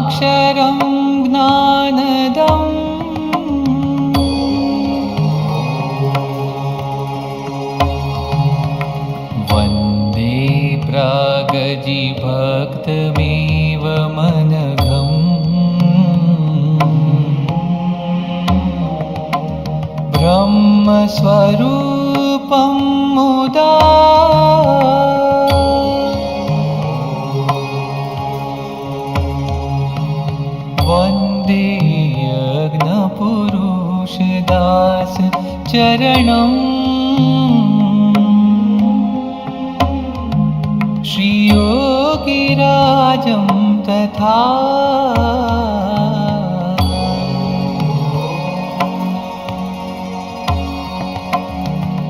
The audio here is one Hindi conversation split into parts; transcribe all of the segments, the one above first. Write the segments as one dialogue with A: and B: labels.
A: अक्षरं ज्ञानदम् वन्दे प्रागजिभक्तमेव मनघम् ब्रह्मस्वरूपं मुदा वन्दे यज्ञपुरुषदास चरणम् श्रीयोगिराजं तथा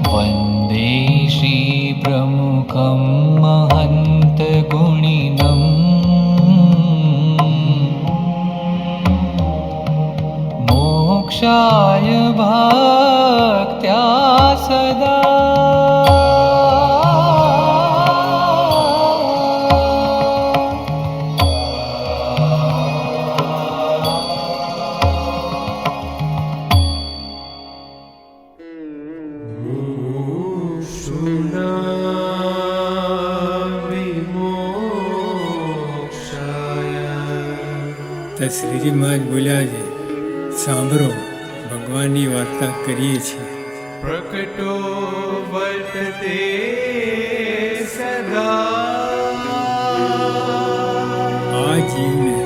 A: वन्दे श्रीप्रमुखं महन्तगुणिनम् मोक्षाय भक्त्या सदा
B: તો શ્રીજી મહારાજ બોલ્યા છે, સાંભળો, ભગવાનની વાર્તા કરીએ છીએ.
C: પ્રકટો વર્તતે સદા.
B: આ જીવને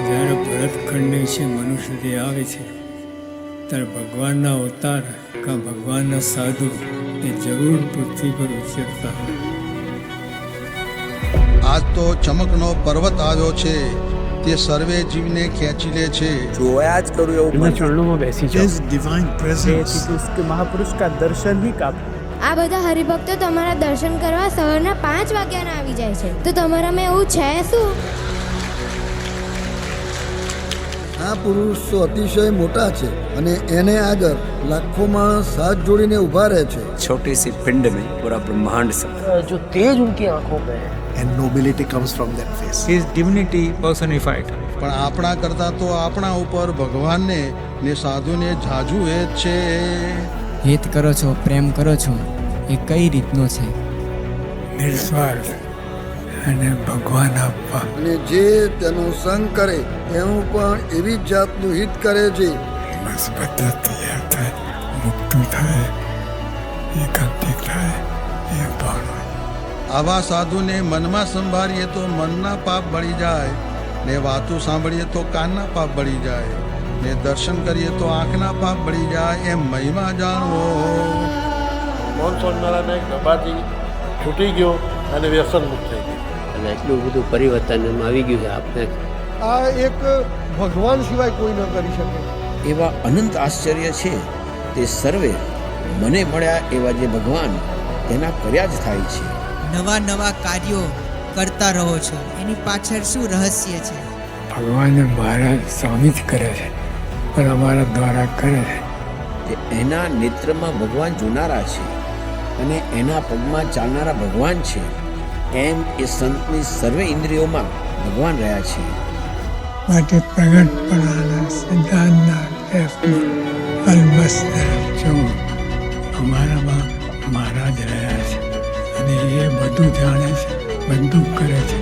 B: જ્યારે ભરતખંડ વિશે મનુષ્ય દેહ આવે છે ત્યારે ભગવાનના અવતાર કાં ભગવાનના સાધુ એ જરૂર પૃથ્વી પર ઉછેરતા હોય.
D: આજ તો ચમકનો પર્વત આવ્યો છે, તે સર્વે જીવને ખેંચી લે છે.
E: જોયા જ કરું એવું
F: એના ચરણોમાં બેસી જાઓ.
G: His divine presence.
F: उसके महापुरुष का दर्शन ही काफी.
H: આ બધા હરિભક્તો તમારા દર્શન કરવા સવારના 5 વાગ્યાના આવી જાય છે, તો તમારામાં એવું છે શું?
I: આ પુરુષ તો અતિશય મોટા છે અને એને આગળ લાખો માણસ હાથ જોડીને ઊભા રહે છે.
E: छोटी सी पिंड में पूरा ब्रह्मांड सब.
F: जो तेज उनकी आंखों में है,
G: And nobility comes from that face.
F: His divinity personified.
D: પણ આપણા કરતા તો આપણા ઉપર ભગવાનને ને સાધુને જાજુ હેત છે.
J: હિત કરો છો, પ્રેમ કરો છો, એ કઈ રીતનો છે?
B: નિસ્વાર્થ અને ભગવાન આપવા.
I: અને જે તેનો સંગ કરે એનું પણ એવી જ જાતનું હિત કરે છે.
B: બસ બધા તૈયાર થાય, મુક્ત થાય, એકાંતિક થાય, એ ભાવના.
D: આવા સાધુને મનમાં સંભાળીએ તો મનના પાપ બળી જાય, ને વાતો સાંભળીએ તો કાનના પાપ બળી જાય, ને દર્શન કરીએ તો આંખના પાપ બળી જાય. એમ મહિમા જાણવો.
K: મૌન સ્વામિનારાયણ એક દબાથી છૂટી ગયો અને વ્યસન મુક્ત થઈ ગયો.
L: અને એટલું બધું પરિવર્તન એમાં આવી ગયું છે આપને.
I: આ એક ભગવાન સિવાય કોઈ ન કરી શકે.
L: એવા અનંત આશ્ચર્ય છે તે સર્વે મને મળ્યા એવા જે ભગવાન તેના કર્યા જ થાય છે.
J: નવા નવા કાર્યો કરતા રહો છો, એની પાછળ શું રહસ્ય છે?
B: ભગવાનને મહારાજ સ્વામી જ કરે છે, પણ અમારા દ્વારા કરે છે.
L: તે એના નેત્રમાં ભગવાન જોનારા છે અને એના પગમાં ચાલનારા ભગવાન છે. એમ એ સંતની સર્વે ઇન્દ્રિયોમાં ભગવાન રહ્યા છે.
B: માટે પ્રગટપણાના સિદ્ધાંતના કેફમાં અલબસ તરફ જવું. અમારામાં મહારાજ રહ્યા છે અને એ બધું જાણે છે, બધું કરે છે.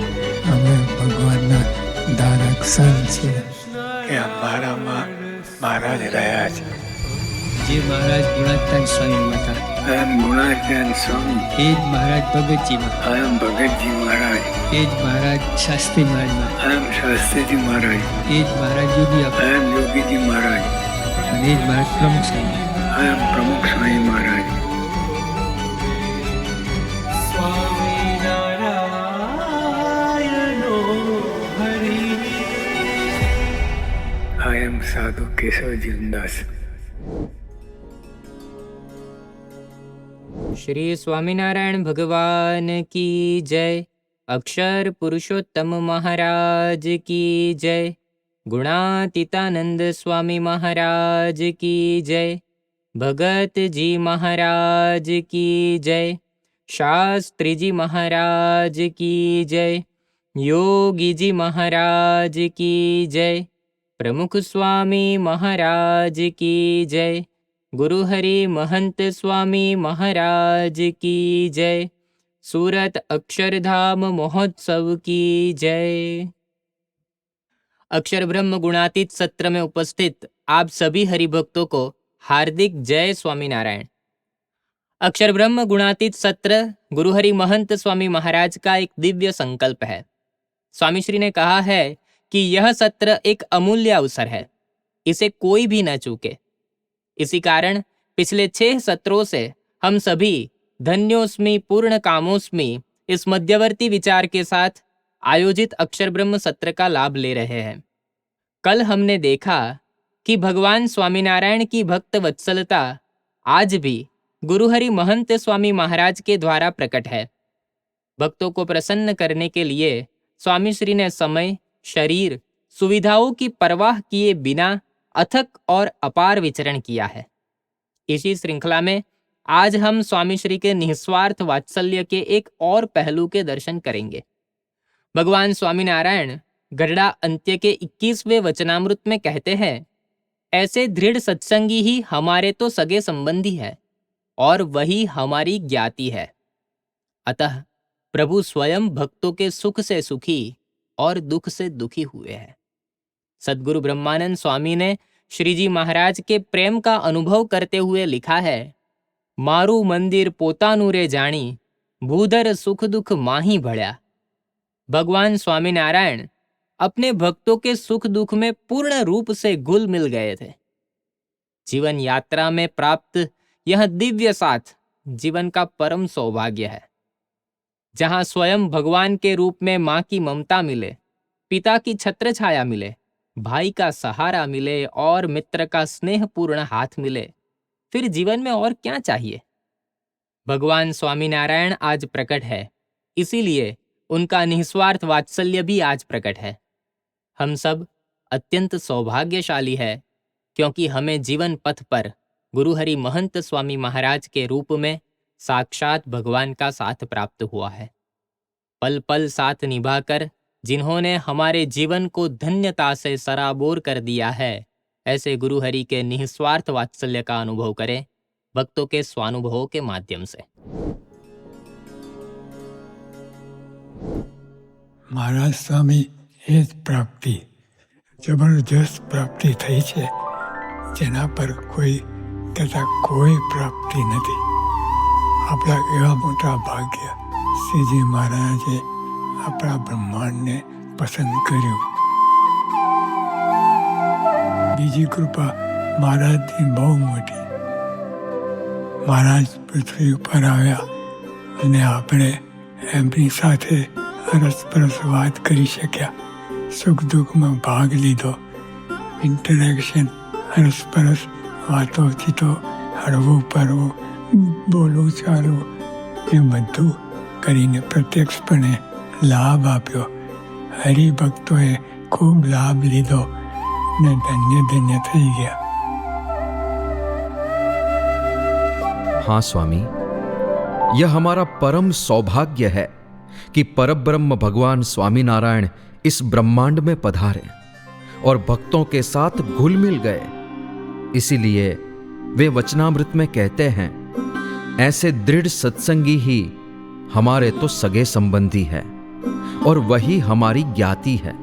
B: અમે ભગવાનના ધારક સંત છીએ કે અમારામાં મહારાજ રહ્યા છે.
J: જે મહારાજ ગુણાત્તાન સ્વામીમાં હતા,
B: આમ ગુણાત્યાન સ્વામી,
J: એ જ મહારાજ ભગતજીમાં,
B: આમ ભગતજી મહારાજ,
J: એ જ મહારાજ શાસ્ત્રી મહારાજમાં,
B: આમ શાસ્ત્રીજી મહારાજ,
J: એ જ મહારાજ યોગી આપા,
B: આમ યોગીજી મહારાજ,
J: અને એ જ મહારાજ પ્રમુખ સ્વામી.
B: આમ પ્રમુખ સ્વામી મહારાજ.
C: સ્વામિનારાયણો હરિ.
B: I am સાધુ કેશવજીદાસ.
A: શ્રી સ્વામિનારાયણ ભગવાન કી જય. અક્ષર પુરુષોત્તમ મહારાજ કી જય. ગુણાતીતાનંદ સ્વામી મહારાજ કી જય. ભગતજી મહારાજ કી જય. શાસ્ત્રીજી મહારાજ કી જય. योगी जी महाराज की जय। प्रमुख स्वामी महाराज की जय। गुरु हरि महंत स्वामी महाराज की जय। सूरत अक्षरधाम महोत्सव की जय। अक्षर ब्रह्म गुणातीत सत्र में उपस्थित आप सभी हरिभक्तों को हार्दिक जय स्वामीनारायण। अक्षर ब्रह्म गुणातीत सत्र गुरु हरि महंत स्वामी महाराज का एक दिव्य संकल्प है। स्वामी श्री ने कहा है कि यह सत्र एक अमूल्य अवसर है, इसे कोई भी न चूके। इसी कारण पिछले 6 सत्रों से हम सभी धन्योस्मि पूर्ण कामोस्मि इस मध्यवर्ती विचार के साथ आयोजित अक्षर ब्रह्म सत्र का लाभ ले रहे हैं। कल हमने देखा कि भगवान स्वामीनारायण की भक्त वत्सलता आज भी गुरुहरि महंत स्वामी महाराज के द्वारा प्रकट है। भक्तों को प्रसन्न करने के लिए स्वामी श्री ने समय, शरीर, सुविधाओं की परवाह किए बिना अथक और अपार विचरण किया है। इसी श्रृंखला में आज हम स्वामी श्री के निस्वार्थ वात्सल्य के एक और पहलू के दर्शन करेंगे। भगवान स्वामीनारायण गरुड़ा अंत्य के 21वें वचनामृत में कहते हैं, ऐसे दृढ़ सत्संगी ही हमारे तो सगे संबंधी है और वही हमारी ज्ञाति है। अतः प्रभु स्वयं भक्तों के सुख से सुखी और दुख से दुखी हुए हैं। सद्गुरु ब्रह्मानंद स्वामी ने श्रीजी महाराज के प्रेम का अनुभव करते हुए लिखा है, मारू मंदिर पोतानु रे जानी, भूधर सुख दुख माही भळ्या। भगवान स्वामीनारायण अपने भक्तों के सुख दुख में पूर्ण रूप से घुल मिल गए थे। जीवन यात्रा में प्राप्त यह दिव्य साथ जीवन का परम सौभाग्य है, जहां स्वयं भगवान के रूप में मां की ममता मिले, पिता की छत्र छाया मिले, भाई का सहारा मिले और मित्र का स्नेहपूर्ण हाथ मिले, फिर जीवन में और क्या चाहिए। भगवान स्वामीनारायण आज प्रकट है, इसीलिए उनका निस्वार्थ वात्सल्य भी आज प्रकट है। हम सब अत्यंत सौभाग्यशाली है, क्योंकि हमें जीवन पथ पर गुरुहरि महंत स्वामी महाराज के रूप में साक्षात भगवान का साथ प्राप्त हुआ है। पल पल साथ निभाकर जिन्होंने हमारे जीवन को धन्यता से सराबोर कर दिया है, ऐसे गुरुहरि के निस्वार्थ वात्सल्य का अनुभव करें भक्तों के स्वानुभवों के माध्यम से।
B: महाराज स्वामी એ જ પ્રાપ્તિ, જબરજસ્ત પ્રાપ્તિ થઈ છે, જેના પર કોઈ તથા કોઈ પ્રાપ્તિ નથી. આપણા એવા મોટા ભાગ્ય શ્રીજી મહારાજે આપણા બ્રહ્માંડને પસંદ કર્યું. બીજી કૃપા મહારાજની બહુ મોટી. મહારાજ પૃથ્વી ઉપર આવ્યા અને આપણે એમની સાથે અરસપરસ વાત કરી શક્યા, સુખ દુઃખમાં ભાગ લીધો, ઇન્ટરેક્શન, અરસપરસ વાતો ચીતો, હળવું પડવું, બોલવું ચાલવું, એ બધું કરીને પ્રત્યક્ષપણે લાભ આપ્યો. હરિભક્તોએ ખૂબ લાભ લીધો ને ધન્ય ધન્ય થઈ ગયા.
M: हाँ स्वामी, यह हमारा परम सौभाग्य है कि परब्रह्म भगवान स्वामीनारायण इस ब्रह्मांड में पधारे और भक्तों के साथ घुल मिल गए। इसीलिए वे वचनामृत में कहते हैं, ऐसे दृढ़ सत्संगी ही हमारे तो सगे संबंधी है और वही हमारी ज्ञाति है,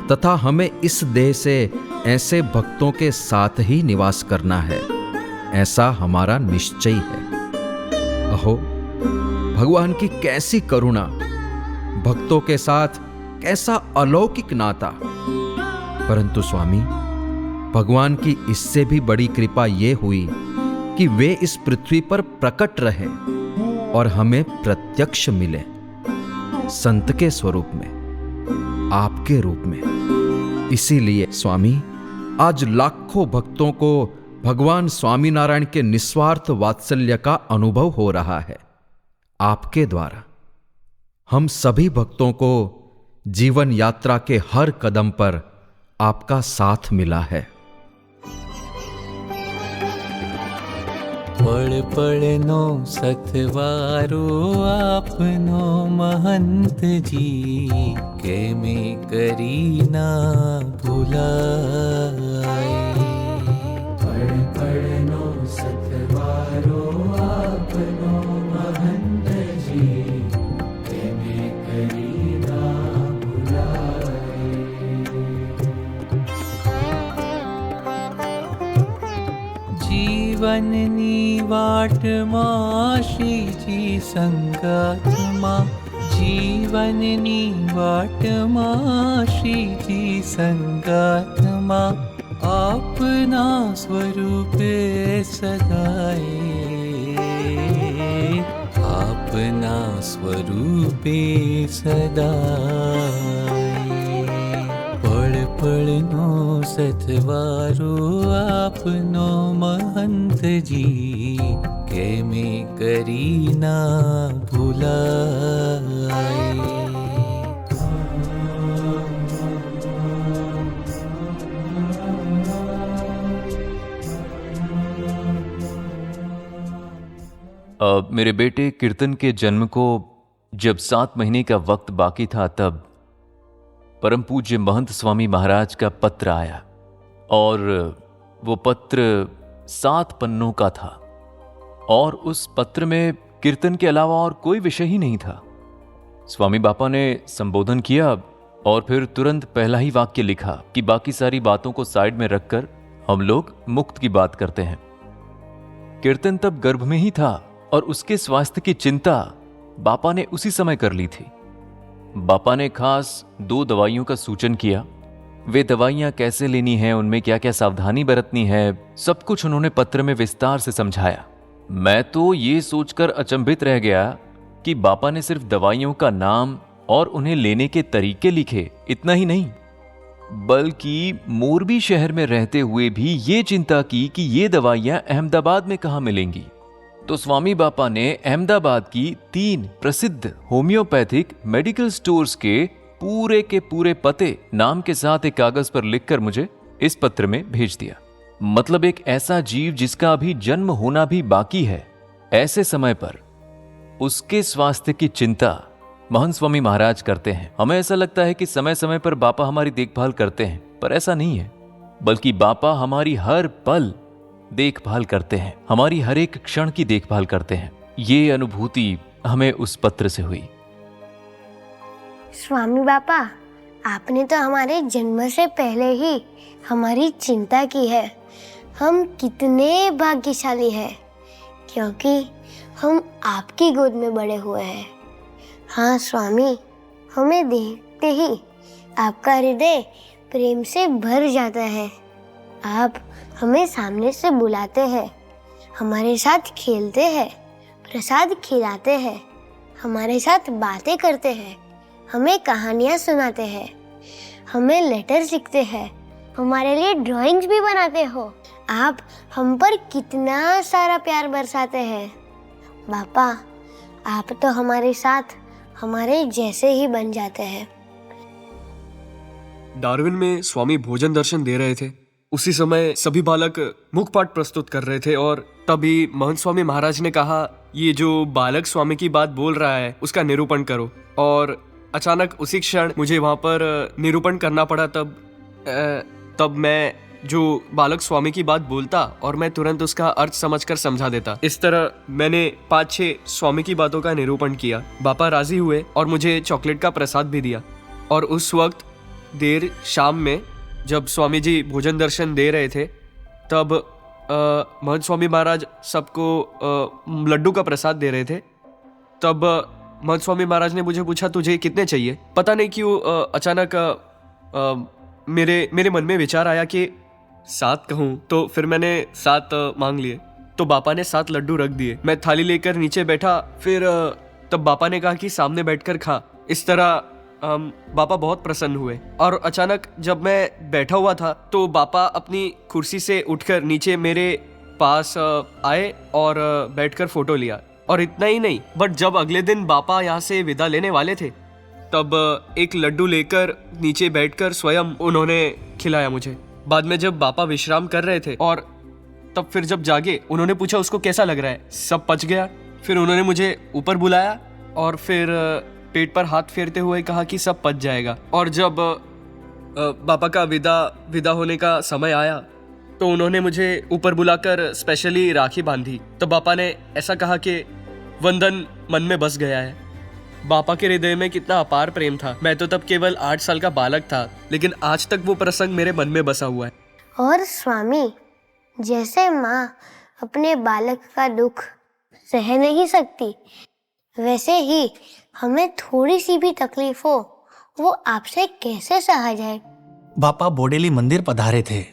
M: तथा हमें इस देह से ऐसे भक्तों के साथ ही निवास करना है, ऐसा हमारा निश्चय है। अहो, भगवान की कैसी करुणा, भक्तों के साथ कैसा अलौकिक नाता। परंतु स्वामी, भगवान की इससे भी बड़ी कृपा ये हुई कि वे इस पृथ्वी पर प्रकट रहे और हमें प्रत्यक्ष मिले, संत के स्वरूप में, आपके रूप में। इसीलिए स्वामी, आज लाखों भक्तों को भगवान स्वामीनारायण के निस्वार्थ वात्सल्य का अनुभव हो रहा है। आपके द्वारा हम सभी भक्तों को जीवन यात्रा के हर कदम पर आपका साथ मिला है।
C: पळ पळनो सतवारो आपनो महंत जी के में करी ना भुलाए। पळ पळनो सतवारो आपनो महंत जी के में करी ना भुलाए। जीवननी वाटમાં શ્રીજી સંગાથમાં જીવનની વાટમાં શ્રીજી સંગાથમાં આપના સ્વરૂપે સદાય આપના સ્વરૂપે સદાય પળ પળનો સતવારો આપનો महंतजी के में करी ना भुलाए।
N: मेरे बेटे कीर्तन के जन्म को जब 7 महीने का वक्त बाकी था तब परम पूज्य महंत स्वामी महाराज का पत्र आया और वो पत्र 7 पन्नों का था और उस पत्र में कीर्तन के अलावा और कोई विषय ही नहीं था। स्वामी बापा ने संबोधन किया और फिर तुरंत पहला ही वाक्य लिखा कि बाकी सारी बातों को साइड में रखकर हम लोग मुक्त की बात करते हैं। कीर्तन तब गर्भ में ही था और उसके स्वास्थ्य की चिंता बापा ने उसी समय कर ली थी। बापा ने खास 2 दवाइयों का सूचन किया। वे दवाइयां कैसे लेनी है, उनमें क्या क्या सावधानी बरतनी है, सब कुछ उन्होंने पत्र में विस्तार से समझाया। मैं तो ये सोचकर अचंभित रह गया कि बापा ने सिर्फ दवाइयों का नाम और उन्हें लेने के तरीके लिखे, इतना ही नहीं बल्कि मोरबी शहर में रहते हुए भी ये चिंता की कि ये दवाइयां अहमदाबाद में कहाँ मिलेंगी। तो स्वामी बापा ने अहमदाबाद की 3 प्रसिद्ध होम्योपैथिक मेडिकल स्टोर्स के पूरे पते नाम के साथ एक कागज पर लिखकर मुझे इस पत्र में भेज दिया। मतलब एक ऐसा जीव जिसका अभी जन्म होना भी बाकी है, ऐसे समय पर उसके स्वास्थ्य की चिंता महंत स्वामी महाराज करते हैं। हमें ऐसा लगता है कि समय समय पर बापा हमारी देखभाल करते हैं, पर ऐसा नहीं है, बल्कि बापा हमारी हर पल देखभाल करते हैं, हमारी हर एक क्षण की देखभाल करते हैं। ये अनुभूति हमें उस पत्र से हुई।
H: स्वामी बापा, आपने तो हमारे जन्म से पहले ही हमारी चिंता की है। हम कितने भाग्यशाली हैं, क्योंकि हम आपकी गोद में बड़े हुए हैं। हाँ स्वामी, हमें देखते ही आपका हृदय प्रेम से भर जाता है। आप हमें सामने से बुलाते हैं, हमारे साथ खेलते हैं, प्रसाद खिलाते हैं, हमारे साथ बातें करते हैं, हमें कहानियाँ सुनाते हैं, हमें लेटर लिखते हैं, हमारे लिए ड्राइंग्स भी बनाते हो। आप हम पर कितना सारा प्यार बरसाते हैं। बापा, आप तो हमारे साथ हमारे जैसे ही बन जाते हैं।
O: डार्विन में स्वामी भोजन दर्शन दे रहे थे। उसी समय सभी बालक मुखपाठ प्रस्तुत कर रहे थे और तभी महंत स्वामी महाराज ने कहा, ये जो बालक स्वामी की बात बोल रहा है उसका निरूपण करो। और अचानक उसी क्षण मुझे वहाँ पर निरूपण करना पड़ा। तब मैं जो बालक स्वामी की बात बोलता और मैं तुरंत उसका अर्थ समझकर समझा देता। इस तरह मैंने 5-6 स्वामी की बातों का निरूपण किया। बापा राजी हुए और मुझे चॉकलेट का प्रसाद भी दिया। और उस वक्त देर शाम में जब स्वामी जी भोजन दर्शन दे रहे थे, तब महंत स्वामी महाराज सबको लड्डू का प्रसाद दे रहे थे। तब महंत स्वामी महाराज ने मुझे पूछा, तुझे कितने चाहिए? पता नहीं क्यों अचानक मेरे मन में विचार आया कि 7 कहूँ, तो फिर मैंने 7 मांग लिए। तो बापा ने 7 लड्डू रख दिए। मैं थाली लेकर नीचे बैठा। फिर तब बापा ने कहा कि सामने बैठकर खा। इस तरह बापा बहुत प्रसन्न हुए। और अचानक जब मैं बैठा हुआ था तो बापा अपनी कुर्सी से उठकर नीचे मेरे पास आए और बैठकर फोटो लिया। और इतना ही नहीं, बट जब अगले दिन बापा यहाँ से विदा लेने वाले थे, तब एक लड्डू लेकर नीचे बैठकर स्वयं उन्होंने खिलाया मुझे। बाद में जब बापा विश्राम कर रहे थे और तब फिर जब जागे उन्होंने पूछा उसको कैसा लग रहा है, सब पच गया। फिर उन्होंने मुझे ऊपर बुलाया और फिर पेट पर हाथ फेरते हुए कहा कि सब पच जाएगा। और जब पापा का विदा होने का समय आया तो उन्होंने मुझे ऊपर बुलाकर स्पेशली राखी बांधी। तो पापा ने ऐसा कहा कि वंदन मन में बस गया है। बापा के हृदय में कितना अपार प्रेम था। मैं तो तब केवल 8 साल का बालक था, लेकिन आज तक वो प्रसंग मेरे मन में बसा हुआ है।
H: और स्वामी, जैसे माँ अपने बालक का दुख सह नहीं सकती, वैसे ही हमें थोड़ी सी भी तकलीफ हो वो आपसे कैसे सहा जाए।
G: बापा बोडेली मंदिर पधारे थे।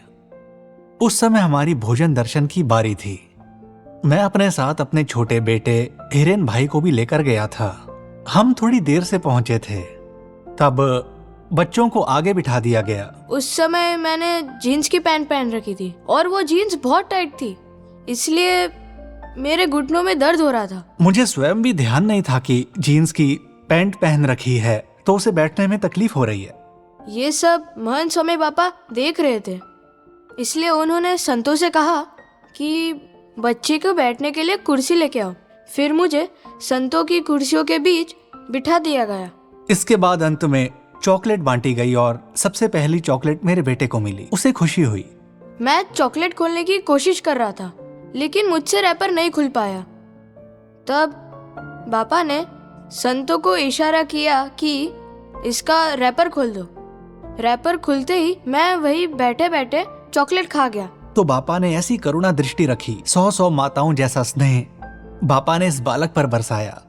G: उस समय हमारी भोजन दर्शन की बारी थी। मैं अपने साथ अपने छोटे बेटे हिरेन भाई को भी लेकर गया था। हम थोड़ी देर से पहुंचे थे, तब बच्चों को आगे बिठा दिया गया।
P: उस समय मैंने जीन्स की पैंट पहन रखी थी और वो जीन्स बहुत टाइट थी, इसलिए मेरे घुटनों में दर्द हो रहा था।
G: मुझे स्वयं भी ध्यान नहीं था कि जीन्स की पैंट पहन रखी है तो उसे बैठने में तकलीफ हो रही है।
P: ये सब महंत स्वामी बापा देख रहे थे, इसलिए उन्होंने संतों से कहा कि बच्चे को बैठने के लिए कुर्सी लेके आओ। फिर मुझे संतों की कुर्सियों के बीच बिठा दिया गया।
G: इसके बाद अंत में चॉकलेट बांटी गई और सबसे पहली चॉकलेट मेरे बेटे को मिली। उसे खुशी हुई।
P: मैं चॉकलेट खोलने की कोशिश कर रहा था, लेकिन मुझसे रैपर नहीं खुल पाया। तब बापा ने संतों को इशारा किया कि इसका रैपर खोल दो। रैपर खुलते ही मैं वही बैठे बैठे चॉकलेट खा गया।
G: तो बापा ने ऐसी करुणा दृष्टि रखी, 100 माताओं जैसा स्नेह बापा ने इस बालक पर बरसाया।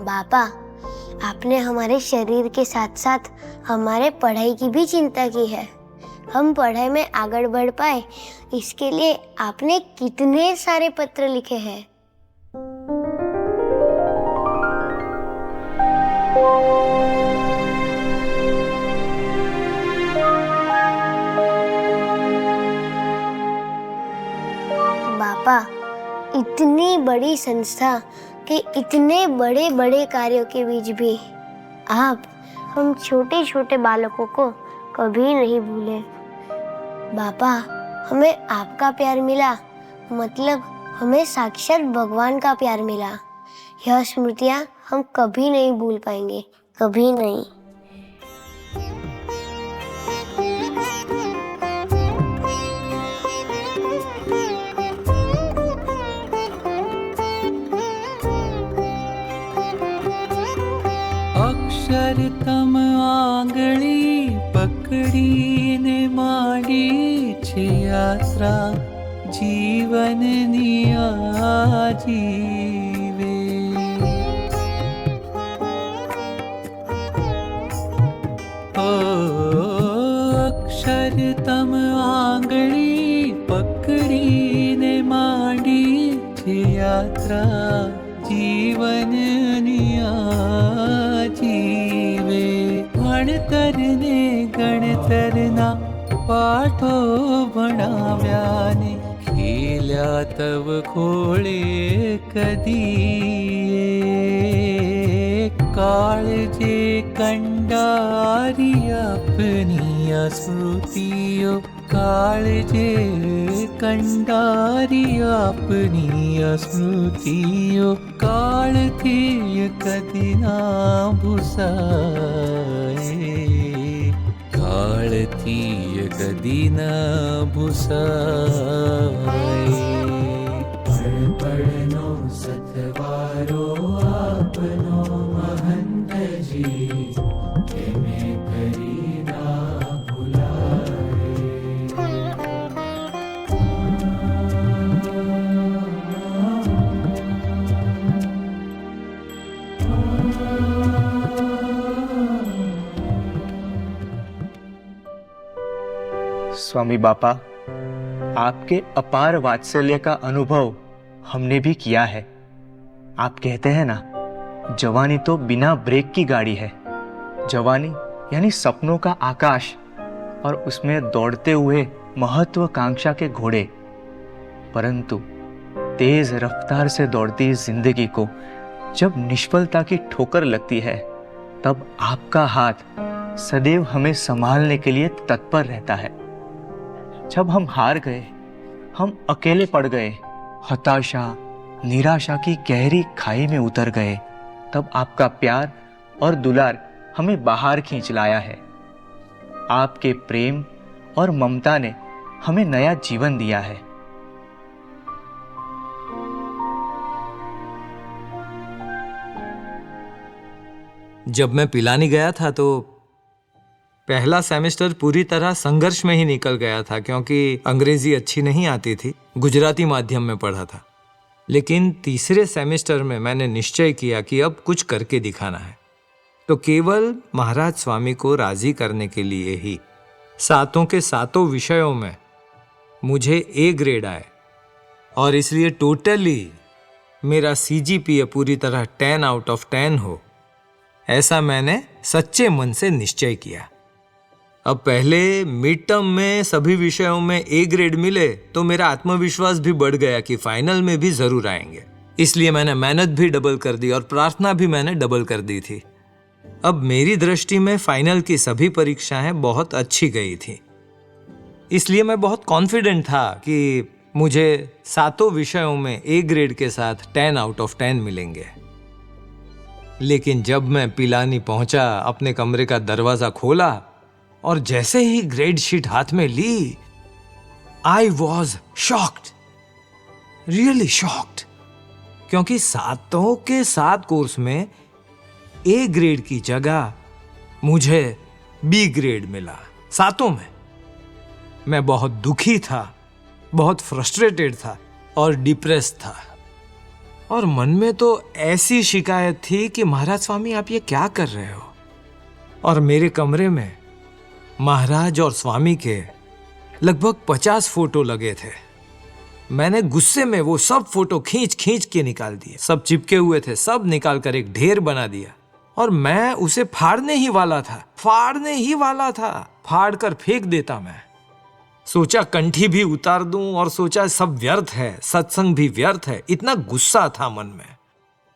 H: बापा, आपने हमारे शरीर के साथ साथ हमारे पढ़ाई की भी चिंता की है। हम पढ़ाई में आगे बढ़ पाए, इसके लिए आपने कितने सारे पत्र लिखे हैं। बापा, इतनी बड़ी संस्था के इतने बड़े बड़े कार्यों के बीच भी आप हम छोटे छोटे बालकों को कभी नहीं भूले। बापा, हमें आपका प्यार मिला, मतलब हमें साक्षात भगवान का प्यार मिला। यह स्मृतियाँ हम कभी नहीं भूल पाएंगे, कभी नहीं।
C: અક્ષરતમ આંગળી પકડીને માંડી છે યાત્રા જીવનની આજીવે ઓ અક્ષરતમ આંગળી પકડીને માંડી છે યાત્રા જીવનની જીવે ભણતરને ગણતરના પાઠો ભણાવ્યાને ખેલ્યા તવ ખોળે કદીએ કાળજે કંડારી આપની સ્મૃતિઓ કાળજે કંડારી આપની સ્મૃતિઓ કાળથી કદી ના ભૂસાય કાળથી કદી ના ભૂસાય પળનો સતવારો આપનો મહંતજી કેમે કરી ના
F: स्वामी बापा, आपके अपार वात्सल्य का अनुभव हमने भी किया है। आप कहते हैं ना, जवानी तो बिना ब्रेक की गाड़ी है। जवानी यानी सपनों का आकाश और उसमें दौड़ते हुए महत्वाकांक्षा के घोड़े। परंतु तेज रफ्तार से दौड़ती जिंदगी को जब निष्फलता की ठोकर लगती है, तब आपका हाथ सदैव हमें संभालने के लिए तत्पर रहता है। जब हम हार गए, हम अकेले पड़ गए, हताशा निराशा की गहरी खाई में उतर गए, तब आपका प्यार और दुलार हमें बाहर खींच लाया है। आपके प्रेम और ममता ने हमें नया जीवन दिया है।
Q: जब मैं पिलानी गया था तो पहला सेमेस्टर पूरी तरह संघर्ष में ही निकल गया था, क्योंकि अंग्रेजी अच्छी नहीं आती थी, गुजराती माध्यम में पढ़ा था। लेकिन तीसरे सेमेस्टर में मैंने निश्चय किया कि अब कुछ करके दिखाना है। तो केवल महाराज स्वामी को राजी करने के लिए ही सातों के सातों विषयों में मुझे ए ग्रेड आए, और इसलिए टोटली मेरा CGPA पूरी तरह 10 आउट ऑफ 10 हो, ऐसा मैंने सच्चे मन से निश्चय किया। अब पहले मिड टर्म में सभी विषयों में ए ग्रेड मिले तो मेरा आत्मविश्वास भी बढ़ गया कि फाइनल में भी जरूर आएंगे। इसलिए मैंने मेहनत भी डबल कर दी और प्रार्थना भी मैंने डबल कर दी थी। अब मेरी दृष्टि में फाइनल की सभी परीक्षाएं बहुत अच्छी गई थी, इसलिए मैं बहुत कॉन्फिडेंट था कि मुझे सातों विषयों में ए ग्रेड के साथ 10 आउट ऑफ 10 मिलेंगे। लेकिन जब मैं पिलानी पहुंचा, अपने कमरे का दरवाजा खोला और जैसे ही ग्रेड शीट हाथ में ली, I was shocked, really shocked, क्योंकि सातों के सात कोर्स में ए ग्रेड की जगह मुझे बी ग्रेड मिला, सातों में। मैं बहुत दुखी था, बहुत फ्रस्ट्रेटेड था और डिप्रेस था, और मन में तो ऐसी शिकायत थी कि महाराज स्वामी आप ये क्या कर रहे हो। और मेरे कमरे में महाराज और स्वामी के लगभग 50 फोटो लगे थे। मैंने गुस्से में वो सब फोटो खींच खींच के निकाल दिए, सब चिपके हुए थे, सब निकाल कर एक ढेर बना दिया, और मैं उसे फाड़ने ही वाला था, फाड़ कर फेंक देता। मैं सोचा कंठी भी उतार दूं, और सोचा सब व्यर्थ है, सत्संग भी व्यर्थ है, इतना गुस्सा था मन में।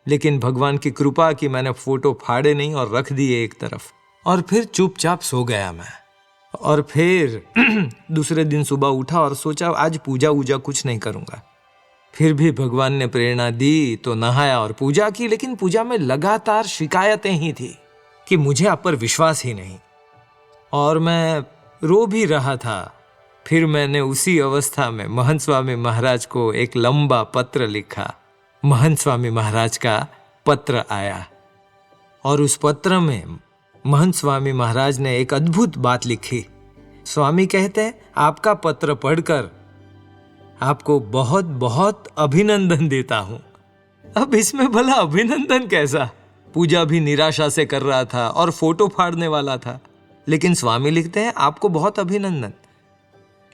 Q: लेकिन भगवान की कृपा कि मैंने फोटो फाड़े नहीं और रख दिए एक तरफ, और फिर चुपचाप सो गया मैं। और फिर दूसरे दिन सुबह उठा और सोचा आज पूजा वूजा कुछ नहीं करूंगा। फिर भी भगवान ने प्रेरणा दी तो नहाया और पूजा की, लेकिन पूजा में लगातार शिकायतें ही थी कि मुझे आप पर विश्वास ही नहीं, और मैं रो भी रहा था। फिर मैंने उसी अवस्था में महंत स्वामी महाराज को एक लंबा पत्र लिखा। महंत स्वामी महाराज का पत्र आया, और उस पत्र में महंत स्वामी महाराज ने एक अद्भुत बात लिखी। स्वामी कहते हैं आपका पत्र पढ़कर आपको बहुत बहुत अभिनंदन देता हूं। अब इसमें भला अभिनंदन कैसा? पूजा भी निराशा से कर रहा था और फोटो फाड़ने वाला था, लेकिन स्वामी लिखते हैं आपको बहुत अभिनंदन,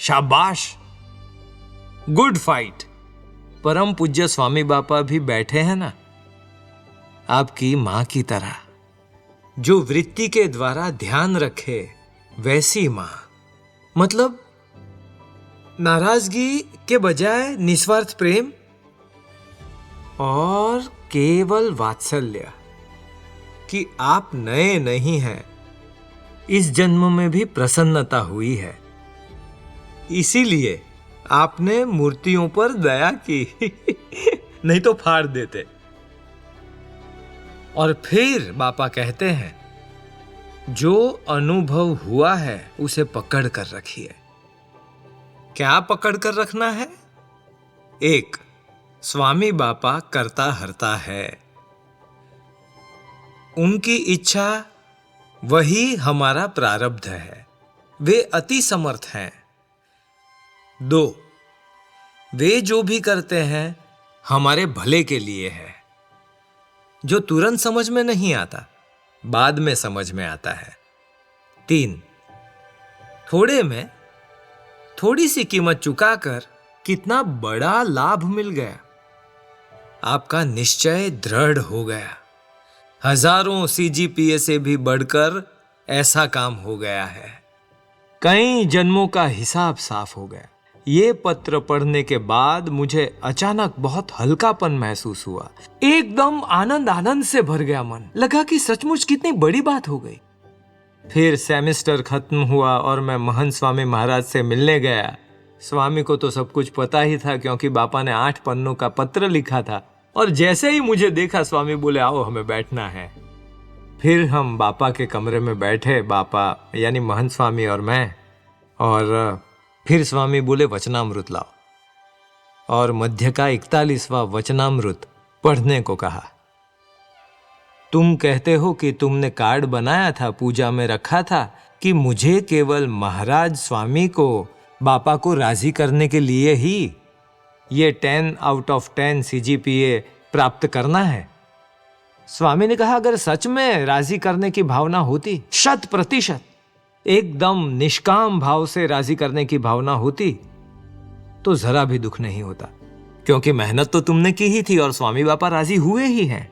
Q: शाबाश, गुड फाइट। परम पूज्य स्वामी बापा भी बैठे हैं ना, आपकी मां की तरह, जो वृत्ति के द्वारा ध्यान रखे वैसी मां। मतलब नाराजगी के बजाय निस्वार्थ प्रेम और केवल वात्सल्य कि आप नए नहीं हैं, इस जन्म में भी प्रसन्नता हुई है, इसीलिए आपने मूर्तियों पर दया की नहीं तो फाड़ देते। और फिर बापा कहते हैं जो अनुभव हुआ है उसे पकड़ कर रखिए। क्या पकड़ कर रखना है? एक, स्वामी बापा करता हरता है, उनकी इच्छा वही हमारा प्रारब्ध है, वे अति समर्थ हैं। दो, वे जो भी करते हैं हमारे भले के लिए है, जो तुरंत समझ में नहीं आता, बाद में समझ में आता है। तीन, थोड़े में थोड़ी सी कीमत चुकाकर कितना बड़ा लाभ मिल गया, आपका निश्चय दृढ़ हो गया, हजारों CGPA से भी बढ़कर ऐसा काम हो गया है, कई जन्मों का हिसाब साफ हो गया। ये पत्र पढ़ने के बाद मुझे अचानक बहुत हल्कापन महसूस हुआ, एकदम आनंद से भर गया मन, लगा कि सचमुच कितनी बड़ी बात हो गई। फिर सेमेस्टर खत्म हुआ और मैं महंत स्वामी महाराज से मिलने गया स्वामी को तो सब कुछ पता ही था, क्योंकि बापा ने 8 पन्नों का पत्र लिखा था। और जैसे ही मुझे देखा, स्वामी बोले आओ हमें बैठना है। फिर हम बापा के कमरे में बैठे, बापा यानी महंत स्वामी और मैं। और फिर स्वामी बोले वचनामृत लाओ, और मध्य का 41वां वचनामृत पढ़ने को कहा। तुम कहते हो कि तुमने कार्ड बनाया था, पूजा में रखा था कि मुझे केवल महाराज स्वामी को, बापा को राजी करने के लिए ही ये 10 आउट ऑफ 10 CGPA प्राप्त करना है। स्वामी ने कहा अगर सच में राजी करने की भावना होती, 100% एकदम निष्काम भाव से राजी करने की भावना होती, तो जरा भी दुख नहीं होता, क्योंकि मेहनत तो तुमने की ही थी और स्वामी बापा राजी हुए ही हैं।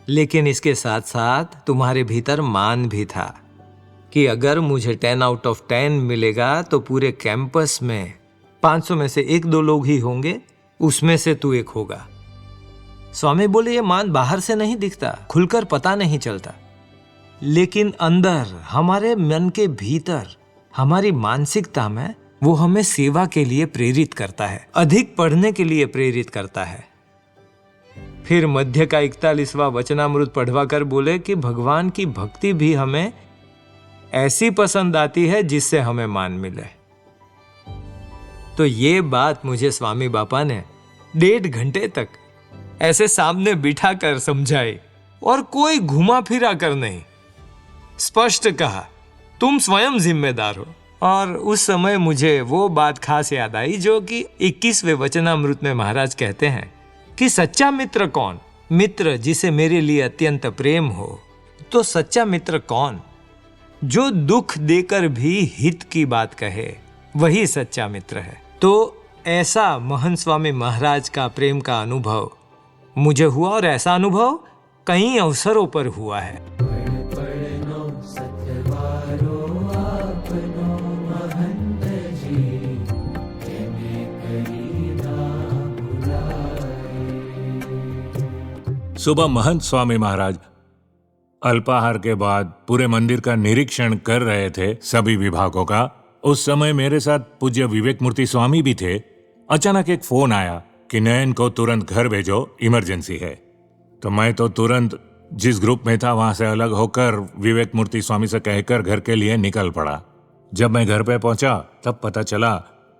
Q: लेकिन इसके साथ साथ तुम्हारे भीतर मान भी था कि अगर मुझे 10 आउट ऑफ 10 मिलेगा तो पूरे कैंपस में 500 में से 1-2 लोग ही होंगे, उसमें से तू एक होगा। स्वामी बोले ये मान बाहर से नहीं दिखता, खुलकर पता नहीं चलता, लेकिन अंदर हमारे मन के भीतर, हमारी मानसिकता में वो हमें सेवा के लिए प्रेरित करता है, अधिक पढ़ने के लिए प्रेरित करता है। फिर मध्य का 41वां वचनामृत पढ़वा कर बोले कि भगवान की भक्ति भी हमें ऐसी पसंद आती है जिससे हमें मान मिले। तो ये बात मुझे स्वामी बापा ने 1.5 घंटे तक ऐसे सामने बिठा कर समझाई, और कोई घुमा फिरा कर नहीं, स्पष्ट कहा तुम स्वयं जिम्मेदार हो। और उस समय मुझे वो बात खास याद आई जो कि 21वें वचनामृत में महाराज कहते हैं कि सच्चा मित्र कौन? मित्र जिसे मेरे लिए अत्यंत प्रेम हो। तो सच्चा मित्र कौन? जो दुख देकर भी हित की बात कहे, वही सच्चा मित्र है। तो ऐसा महंत स्वामी महाराज का प्रेम का अनुभव मुझे हुआ, और ऐसा अनुभव कई अवसरों पर हुआ है।
R: सुबह महंत स्वामी महाराज अल्पाहार के बाद पूरे मंदिर का निरीक्षण कर रहे थे, सभी विभागों का। उस समय मेरे साथ पूज्य विवेक मूर्ति स्वामी भी थे। अचानक एक फोन आया कि नयन को तुरंत घर भेजो, इमरजेंसी है। तो मैं तो तुरंत जिस ग्रुप में था वहां से अलग होकर विवेक मूर्ति स्वामी से कहकर घर के लिए निकल पड़ा। जब मैं घर पे पहुंचा तब पता चला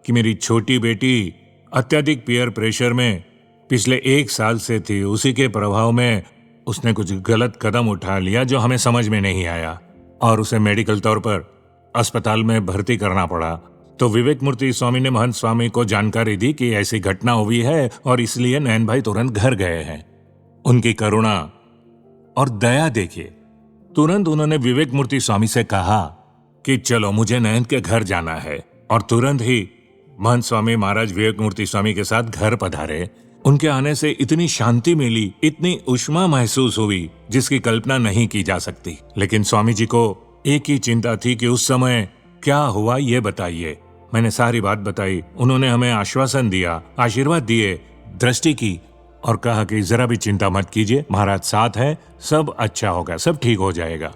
R: कि मेरी छोटी बेटी अत्यधिक पीयर प्रेशर में पिछले 1 साल से थी। उसी के प्रभाव में उसने कुछ गलत कदम उठा लिया जो हमें समझ में नहीं आया, और उसे मेडिकल तौर पर अस्पताल में भर्ती करना पड़ा। तो विवेक मूर्ति स्वामी ने महंत स्वामी को जानकारी दी कि ऐसी घटना हुई है और इसलिए नयन भाई तुरंत घर गए हैं। उनकी करुणा और दया देखिए, तुरंत उन्होंने विवेक मूर्ति स्वामी से कहा कि चलो मुझे नयन के घर जाना है, और तुरंत ही महंत स्वामी महाराज विवेक मूर्ति स्वामी के साथ घर पधारे। उनके आने से इतनी शांति मिली, इतनी उष्मा महसूस हुई जिसकी कल्पना नहीं की जा सकती। लेकिन स्वामी जी को एक ही चिंता थी कि उस समय क्या हुआ ये बताइए। मैंने सारी बात बताई। उन्होंने हमें आश्वासन दिया, आशीर्वाद दिए, दृष्टि की और कहा कि जरा भी चिंता मत कीजिए, महाराज साथ है, सब अच्छा होगा, सब ठीक हो जाएगा।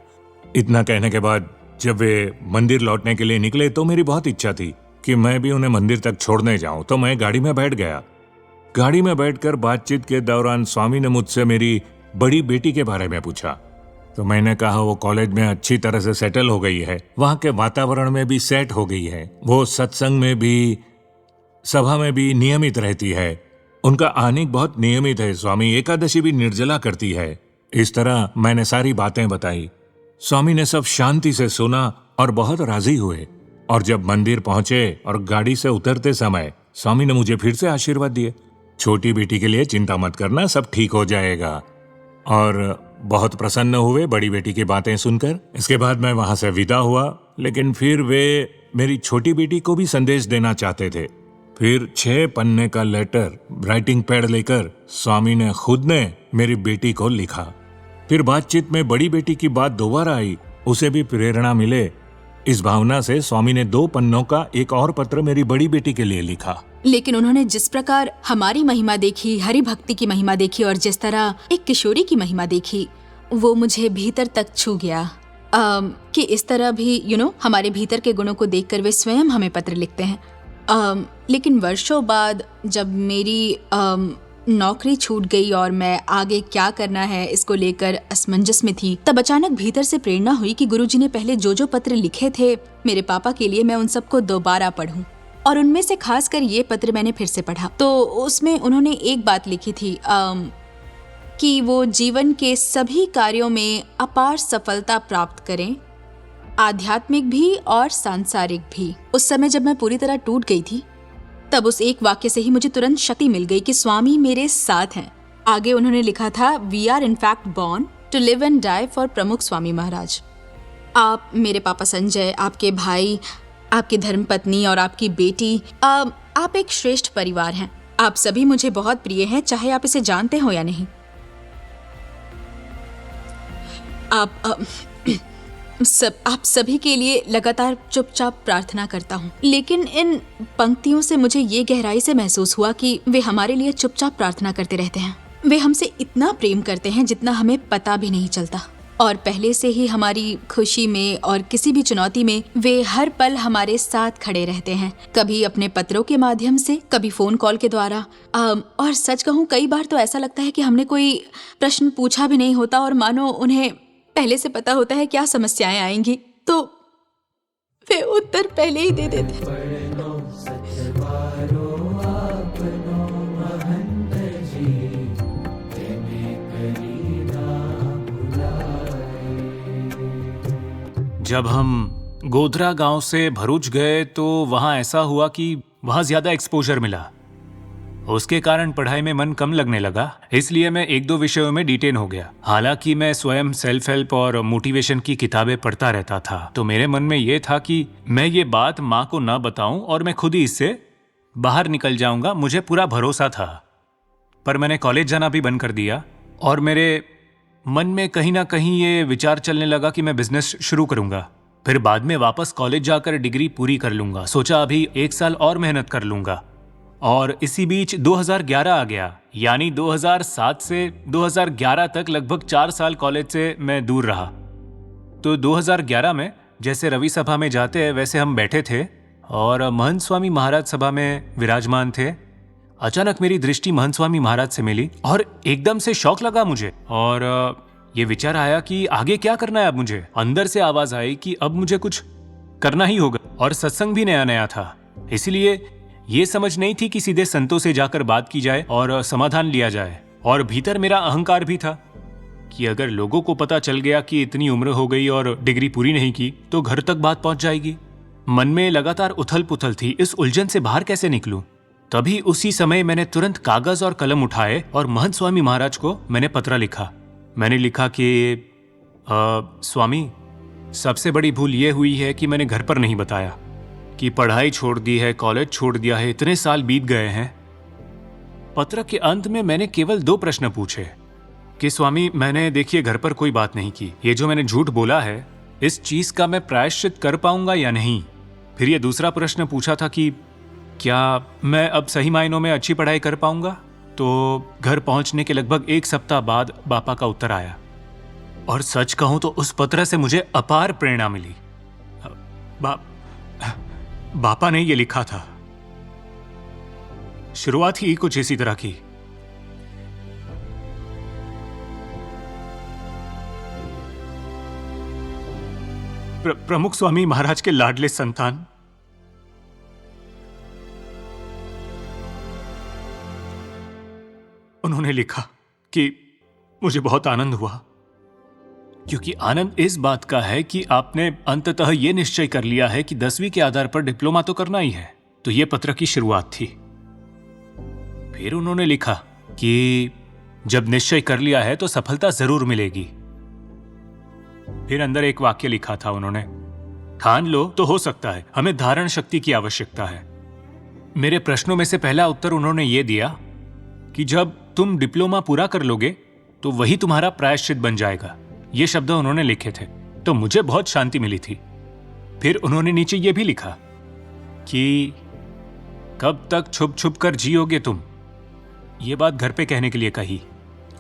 R: इतना कहने के बाद जब वे मंदिर लौटने के लिए निकले तो मेरी बहुत इच्छा थी कि मैं भी उन्हें मंदिर तक छोड़ने जाऊं। तो मैं गाड़ी में बैठ गया। गाड़ी में बैठकर बातचीत के दौरान स्वामी ने मुझसे मेरी बड़ी बेटी के बारे में पूछा। तो मैंने कहा वो कॉलेज में अच्छी तरह से सेटल हो गई है, वहां के वातावरण में भी सेट हो गई है, वो सत्संग में भी, सभा में भी नियमित रहती है, उनका आने बहुत नियमित है, स्वामी एकादशी भी निर्जला करती है। इस तरह मैंने सारी बातें बताई। स्वामी ने सब शांति से सुना और बहुत राजी हुए। और जब मंदिर पहुंचे और गाड़ी से उतरते समय स्वामी ने मुझे फिर से आशीर्वाद दिए, छोटी बेटी के लिए चिंता मत करना, सब ठीक हो जाएगा। और बहुत प्रसन्न हुए बड़ी बेटी की बातें सुनकर। इसके बाद मैं वहां से विदा हुआ, लेकिन फिर वे मेरी छोटी बेटी को भी संदेश देना चाहते थे। फिर 6 पन्ने का लेटर राइटिंग पैड लेकर स्वामी ने खुद ने मेरी बेटी को लिखा। फिर बातचीत में बड़ी बेटी की बात दोबारा आई, उसे भी प्रेरणा मिले। इस भावना से स्वामी ने 2 पन्नों का एक और पत्र मेरी बड़ी बेटी के लिए लिखा।
S: लेकिन उन्होंने जिस प्रकार हमारी महिमा देखी, हरि भक्ति की महिमा देखी और जिस तरह एक किशोरी की महिमा देखी, वो मुझे भीतर तक छू गया। कि इस तरह भी हमारे भीतर के गुणों को देखकर वे स्वयं हमें पत्र लिखते हैं। लेकिन वर्षों बाद जब मेरी नौकरी छूट गई और मैं आगे क्या करना है इसको लेकर असमंजस में थी, तब अचानक भीतर से प्रेरणा हुई कि गुरुजी ने पहले जो पत्र लिखे थे मेरे पापा के लिए, मैं उन सबको दोबारा पढूं। और उनमें से खासकर ये पत्र मैंने फिर से पढ़ा। तो उसमें उन्होंने एक बात लिखी थी कि वो जीवन के सभी कार्यों में अपार सफलता प्राप्त करें, आध्यात्मिक भी और सांसारिक भी। उस समय जब मैं पूरी तरह टूट गई थी, तब उस एक वाक्य से ही मुझे तुरंत शक्ति मिल गई कि स्वामी मेरे साथ हैं। आगे उन्होंने लिखा था, we are in fact born to live and die for Pramukh Swami महाराज। आप, मेरे पापा संजय, आपके भाई, आपकी धर्मपत्नी और आपकी बेटी, आप एक श्रेष्ठ परिवार हैं। आप सभी मुझे बहुत प्रिय हैं, चाहे आप इसे जानते हो या नहीं। आप सभी के लिए लगातार चुपचाप प्रार्थना करता हूँ। लेकिन इन पंक्तियों से मुझे ये गहराई से महसूस हुआ कि वे हमारे लिए चुपचाप प्रार्थना करते रहते हैं। वे हमसे इतना प्रेम करते हैं जितना हमें पता भी नहीं चलता, और पहले से ही हमारी खुशी में और किसी भी चुनौती में वे हर पल हमारे साथ खड़े रहते हैं, कभी अपने पत्रों के माध्यम से, कभी फोन कॉल के द्वारा। और सच कहूँ, कई बार तो ऐसा लगता है कि हमने कोई प्रश्न पूछा भी नहीं होता और मानो उन्हें पहले से पता होता है क्या समस्याएं आएंगी, तो वे उत्तर पहले ही दे देते।
R: जब हम गोधरा गांव से भरूच गए तो वहां ऐसा हुआ कि वहां ज्यादा एक्सपोजर मिला। उसके कारण पढ़ाई में मन कम लगने लगा, इसलिए मैं 1-2 विषयों में डिटेन हो गया। हालांकि मैं स्वयं सेल्फ हेल्प और मोटिवेशन की किताबें पढ़ता रहता था, तो मेरे मन में ये था कि मैं ये बात माँ को ना बताऊं और मैं खुद ही इससे बाहर निकल जाऊंगा। मुझे पूरा भरोसा था। पर मैंने कॉलेज जाना भी बंद कर दिया और मेरे मन में कहीं ना कहीं ये विचार चलने लगा कि मैं बिजनेस शुरू करूंगा, फिर बाद में वापस कॉलेज जाकर डिग्री पूरी कर लूंगा। सोचा अभी 1 साल और मेहनत कर लूंगा। और इसी बीच 2011 आ गया, यानी 2007 से 2011 तक लगभग 4 साल कॉलेज से मैं दूर रहा। तो 2011 में जैसे रवि सभा में जाते हैं वैसे हम बैठे थे और महंत स्वामी महाराज सभा में विराजमान थे। अचानक मेरी दृष्टि महंत स्वामी महाराज से मिली और एकदम से शौक लगा मुझे, और ये विचार आया कि आगे क्या करना है अब मुझे। अंदर से आवाज आई कि अब मुझे कुछ करना ही होगा, और सत्संग भी नया नया था, इसलिए ये समझ नहीं थी कि सीधे संतों से जाकर बात की जाए और समाधान लिया जाए। और भीतर मेरा अहंकार भी था कि अगर लोगों को पता चल गया कि इतनी उम्र हो गई और डिग्री पूरी नहीं की तो घर तक बात पहुंच जाएगी। मन में लगातार उथल पुथल थी, इस उलझन से बाहर कैसे निकलूं। तभी उसी समय मैंने तुरंत कागज और कलम उठाए और महंत स्वामी महाराज को मैंने पत्र लिखा। मैंने लिखा कि स्वामी, सबसे बड़ी भूल ये हुई है कि मैंने घर पर नहीं बताया कि पढ़ाई छोड़ दी है, कॉलेज छोड़ दिया है, इतने साल बीत गए हैं। पत्र के अंत में मैंने केवल 2 प्रश्न पूछे कि स्वामी, मैंने देखिए घर पर कोई बात नहीं की, ये जो मैंने झूठ बोला है इस चीज का मैं प्रायश्चित कर पाऊंगा या नहीं। फिर ये दूसरा प्रश्न पूछा था कि क्या मैं अब सही मायनों में अच्छी पढ़ाई कर पाऊंगा। तो घर पहुंचने के लगभग 1 सप्ताह बाद बापा का उत्तर आया, और सच कहूं तो उस पत्र से मुझे अपार प्रेरणा मिली। बापा ने ये लिखा था। शुरुआत ही कुछ इसी तरह की। प्रमुख स्वामी महाराज के लाडले संतान, उन्होंने लिखा कि मुझे बहुत आनंद हुआ, क्योंकि आनंद इस बात का है कि आपने अंततः ये निश्चय कर लिया है कि 10वीं के आधार पर डिप्लोमा तो करना ही है। तो ये पत्र की शुरुआत थी। फिर उन्होंने लिखा कि जब निश्चय कर लिया है तो सफलता जरूर मिलेगी। फिर अंदर एक वाक्य लिखा था उन्होंने, ठान लो तो हो सकता है, हमें धारण शक्ति की आवश्यकता है। मेरे प्रश्नों में से पहला उत्तर उन्होंने ये दिया कि जब तुम डिप्लोमा पूरा कर लोगे तो वही तुम्हारा प्रायश्चित बन जाएगा। ये शब्द उन्होंने लिखे थे, तो मुझे बहुत शांति मिली थी। फिर उन्होंने नीचे ये भी लिखा कि कब तक छुप छुप कर जियोगे तुम, ये बात घर पे कहने के लिए कही।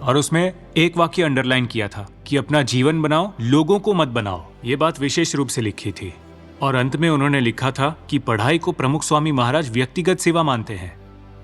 R: और उसमें एक वाक्य अंडरलाइन किया था कि अपना जीवन बनाओ, लोगों को मत बनाओ।
T: ये बात विशेष रूप से लिखी थी और अंत में उन्होंने लिखा था कि पढ़ाई को प्रमुख स्वामी महाराज व्यक्तिगत सेवा मानते हैं,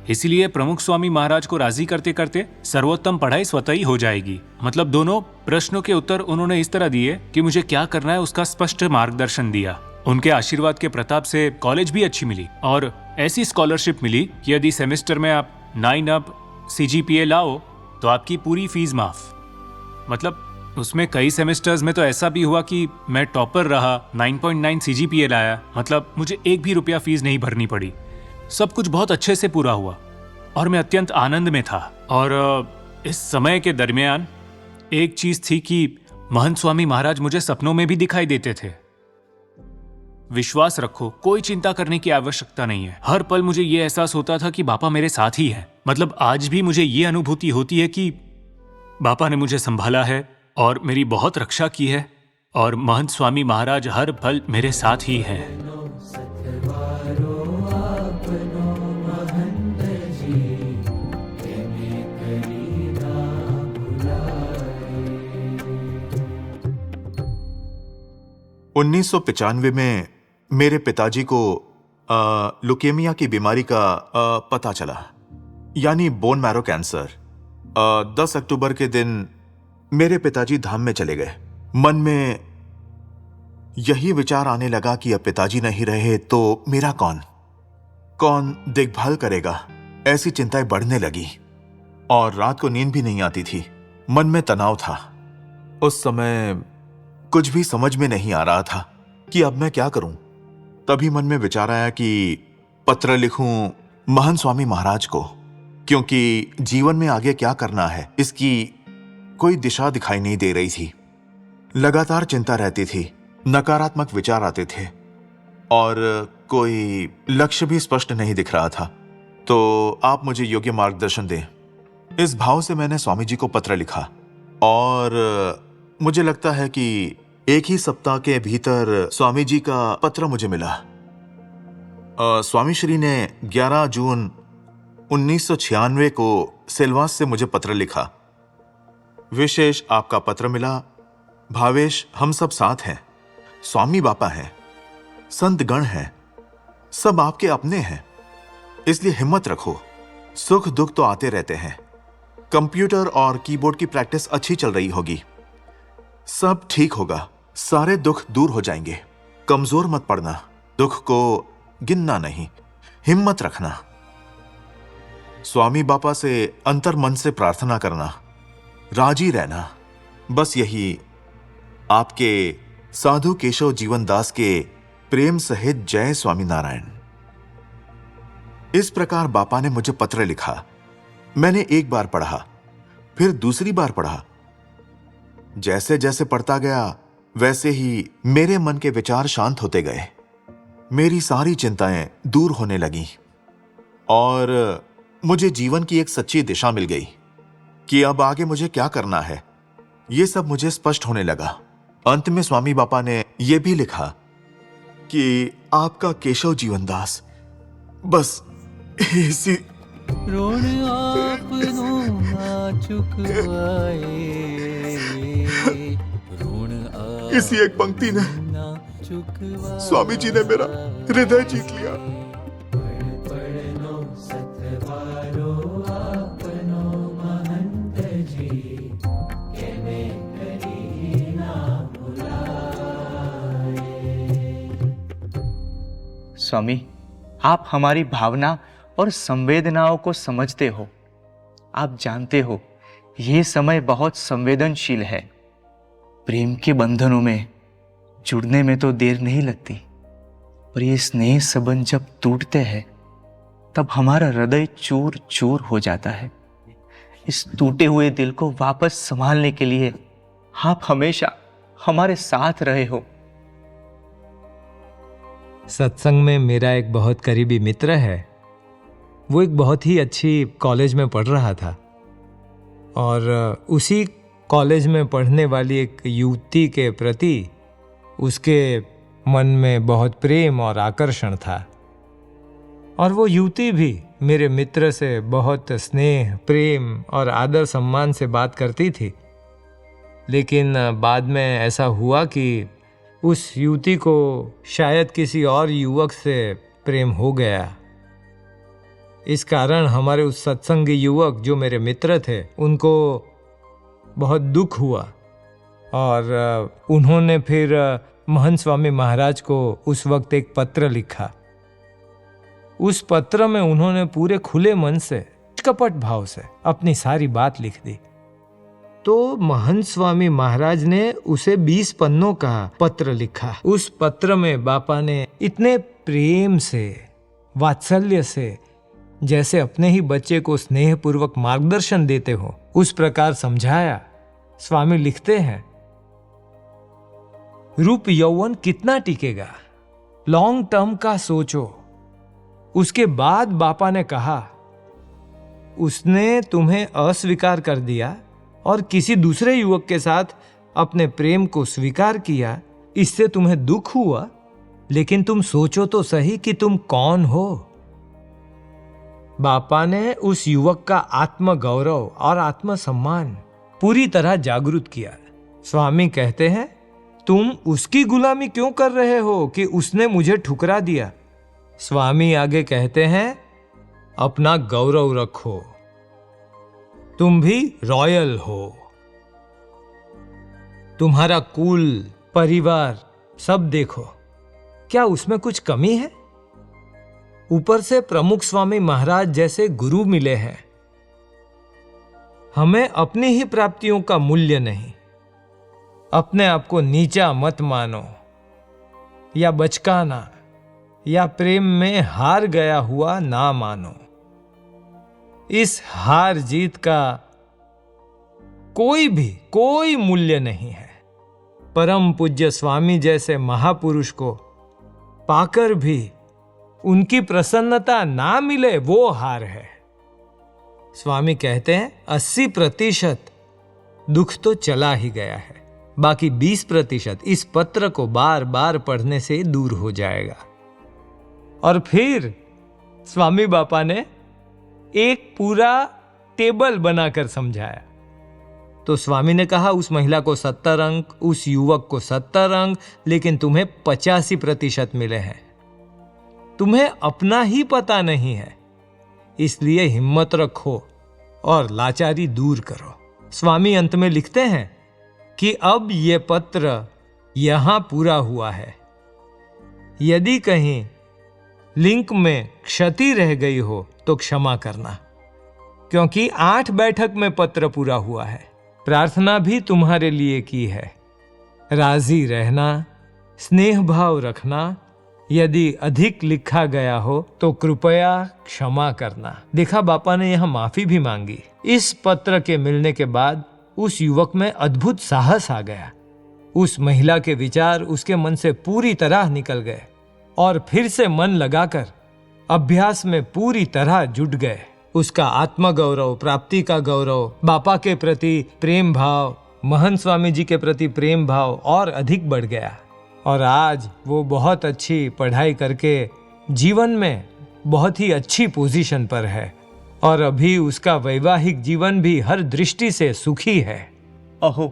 T: इसलिए प्रमुख स्वामी महाराज को राजी करते करते सर्वोत्तम पढ़ाई स्वतः ही हो जाएगी। मतलब दोनों प्रश्नों के उत्तर उन्होंने इस तरह दिए कि मुझे क्या करना है उसका स्पष्ट मार्गदर्शन दिया। उनके आशीर्वाद के प्रताप से कॉलेज भी अच्छी मिली और ऐसी स्कॉलरशिप मिली कि यदि सेमेस्टर में आप 9 अप CGPA लाओ तो आपकी पूरी फीस माफ। मतलब उसमें कई सेमेस्टर्स में तो ऐसा भी हुआ कि मैं टॉपर रहा, 9.9 CGPA लाया, मतलब मुझे एक भी रुपया फीस नहीं भरनी पड़ी। सब कुछ बहुत अच्छे से पूरा हुआ और मैं अत्यंत आनंद में था। और इस समय के दरमियान एक चीज थी कि महंत स्वामी महाराज मुझे सपनों में भी दिखाई देते थे। विश्वास रखो, कोई चिंता करने की आवश्यकता नहीं है। हर पल मुझे ये एहसास होता था कि बापा मेरे साथ ही हैं। मतलब आज भी मुझे ये अनुभूति होती है कि बापा ने मुझे संभाला है और मेरी बहुत रक्षा की है और महंत स्वामी महाराज हर पल मेरे साथ ही हैं।
U: उन्नीस 1995 में मेरे पिताजी को लुकेमिया की बीमारी का पता चला, यानी बोन मैरो कैंसर। 10 अक्टूबर के दिन मेरे पिताजी धाम में चले गए। मन में यही विचार आने लगा कि अब पिताजी नहीं रहे तो मेरा कौन देखभाल करेगा। ऐसी चिंताएं बढ़ने लगी और रात को नींद भी नहीं आती थी। मन में तनाव था। उस समय कुछ भी समझ में नहीं आ रहा था कि अब मैं क्या करूं। तभी मन में विचार आया कि पत्र लिखूं महंत स्वामी महाराज को, क्योंकि जीवन में आगे क्या करना है इसकी कोई दिशा दिखाई नहीं दे रही थी। लगातार चिंता रहती थी, नकारात्मक विचार आते थे और कोई लक्ष्य भी स्पष्ट नहीं दिख रहा था। तो आप मुझे योग्य मार्गदर्शन दें। इस भाव से मैंने स्वामी जी को पत्र लिखा और मुझे लगता है कि एक ही सप्ताह के भीतर स्वामी जी का पत्र मुझे मिला। स्वामी श्री ने 11 जून 1996 को सिलवास से मुझे पत्र लिखा। विशेष आपका पत्र मिला। भावेश, हम सब साथ हैं। स्वामी बापा हैं, संत गण हैं, सब आपके अपने हैं, इसलिए हिम्मत रखो। सुख दुख तो आते रहते हैं। कंप्यूटर और कीबोर्ड की प्रैक्टिस अच्छी चल रही होगी। सब ठीक होगा, सारे दुख दूर हो जाएंगे। कमजोर मत पड़ना, दुख को गिनना नहीं, हिम्मत रखना। स्वामी बापा से अंतर मन से प्रार्थना करना, राजी रहना। बस यही आपके साधु केशव जीवन दास के प्रेम सहित जय स्वामी नारायण। इस प्रकार बापा ने मुझे पत्र लिखा। मैंने एक बार पढ़ा, फिर दूसरी बार पढ़ा। जैसे जैसे पढ़ता गया वैसे ही मेरे मन के विचार शांत होते गए। मेरी सारी चिंताएं दूर होने लगीं और मुझे जीवन की एक सच्ची दिशा मिल गई कि अब आगे मुझे क्या करना है। यह सब मुझे स्पष्ट होने लगा। अंत में स्वामी बापा ने यह भी लिखा कि आपका केशव जीवन दास। बस इसी
C: ऋण आपनो ना चुकवाए,
U: इसी एक पंक्ति ने स्वामी जी ने मेरा हृदय जीत लिया।
F: स्वामी, आप हमारी भावना और संवेदनाओं को समझते हो। आप जानते हो ये समय बहुत संवेदनशील है। प्रेम के बंधनों में जुड़ने में तो देर नहीं लगती, पर ये स्नेह संबंध जब टूटते हैं तब हमारा हृदय चूर चूर हो जाता है। इस टूटे हुए दिल को वापस संभालने के लिए आप हमेशा हमारे साथ रहे हो।
Q: सत्संग में मेरा एक बहुत करीबी मित्र है। वो एक बहुत ही अच्छी कॉलेज में पढ़ रहा था और उसी कॉलेज में पढ़ने वाली एक युवती के प्रति उसके मन में बहुत प्रेम और आकर्षण था और वो युवती भी मेरे मित्र से बहुत स्नेह, प्रेम और आदर सम्मान से बात करती थी। लेकिन बाद में ऐसा हुआ कि
C: उस युवती को शायद किसी और युवक से प्रेम हो गया। इस कारण हमारे उस सत्संगी युवक जो मेरे मित्र थे उनको बहुत दुख हुआ और उन्होंने फिर महंत स्वामी महाराज को उस वक्त एक पत्र लिखा। उस पत्र में उन्होंने पूरे खुले मन से, कपट भाव से अपनी सारी बात लिख दी। तो महंत स्वामी महाराज ने उसे 20 पन्नों का पत्र लिखा। उस पत्र में बापा ने इतने प्रेम से, वात्सल्य से, जैसे अपने ही बच्चे को स्नेहपूर्वक मार्गदर्शन देते हो उस प्रकार समझाया। स्वामी लिखते हैं, रूप यौवन कितना टिकेगा, लॉन्ग टर्म का सोचो। उसके बाद बापा ने कहा, उसने तुम्हें अस्वीकार कर दिया और किसी दूसरे युवक के साथ अपने प्रेम को स्वीकार किया, इससे तुम्हें दुख हुआ, लेकिन तुम सोचो तो सही कि तुम कौन हो। बापा ने उस युवक का आत्मगौरव और आत्मसम्मान पूरी तरह जागृत किया। स्वामी कहते हैं, तुम उसकी गुलामी क्यों कर रहे हो कि उसने मुझे ठुकरा दिया। स्वामी आगे कहते हैं, अपना गौरव रखो, तुम भी रॉयल हो। तुम्हारा कुल, परिवार सब देखो, क्या उसमें कुछ कमी है? ऊपर से प्रमुख स्वामी महाराज जैसे गुरु मिले हैं। हमें अपनी ही प्राप्तियों का मूल्य नहीं, अपने आप को नीचा मत मानो या बचकाना या प्रेम में हार गया हुआ ना मानो। इस हार जीत का कोई मूल्य नहीं है। परम पूज्य स्वामी जैसे महापुरुष को पाकर भी उनकी प्रसन्नता ना मिले, वो हार है। स्वामी कहते हैं 80% दुख तो चला ही गया है, बाकी 20% इस पत्र को बार बार पढ़ने से दूर हो जाएगा। और फिर स्वामी बापा ने एक पूरा टेबल बनाकर समझाया। तो स्वामी ने कहा, उस महिला को 70 अंक, उस युवक को 70 अंक, लेकिन तुम्हें 85% मिले हैं। तुम्हें अपना ही पता नहीं है, इसलिए हिम्मत रखो और लाचारी दूर करो। स्वामी अंत में लिखते हैं कि अब ये पत्र यहां पूरा हुआ है। यदि कहीं लिंक में क्षति रह गई हो तो क्षमा करना, क्योंकि 8 बैठक में पत्र पूरा हुआ है। प्रार्थना भी तुम्हारे लिए की है। राजी रहना, स्नेह भाव रखना। यदि अधिक लिखा गया हो तो कृपया क्षमा करना। देखा, बापा ने यहां माफी भी मांगी। इस पत्र के मिलने के बाद उस युवक में अद्भुत साहस आ गया। उस महिला के विचार उसके मन से पूरी तरह निकल गए और फिर से मन लगाकर अभ्यास में पूरी तरह जुट गए। उसका आत्मगौरव, प्राप्ति का गौरव, बापा के प्रति प्रेम भाव, महंत स्वामी जी के प्रति प्रेम भाव और अधिक बढ़ गया। और आज वो बहुत अच्छी पढ़ाई करके जीवन में बहुत ही अच्छी पोजीशन पर है और अभी उसका वैवाहिक जीवन भी हर दृष्टि से सुखी है।
F: अहो,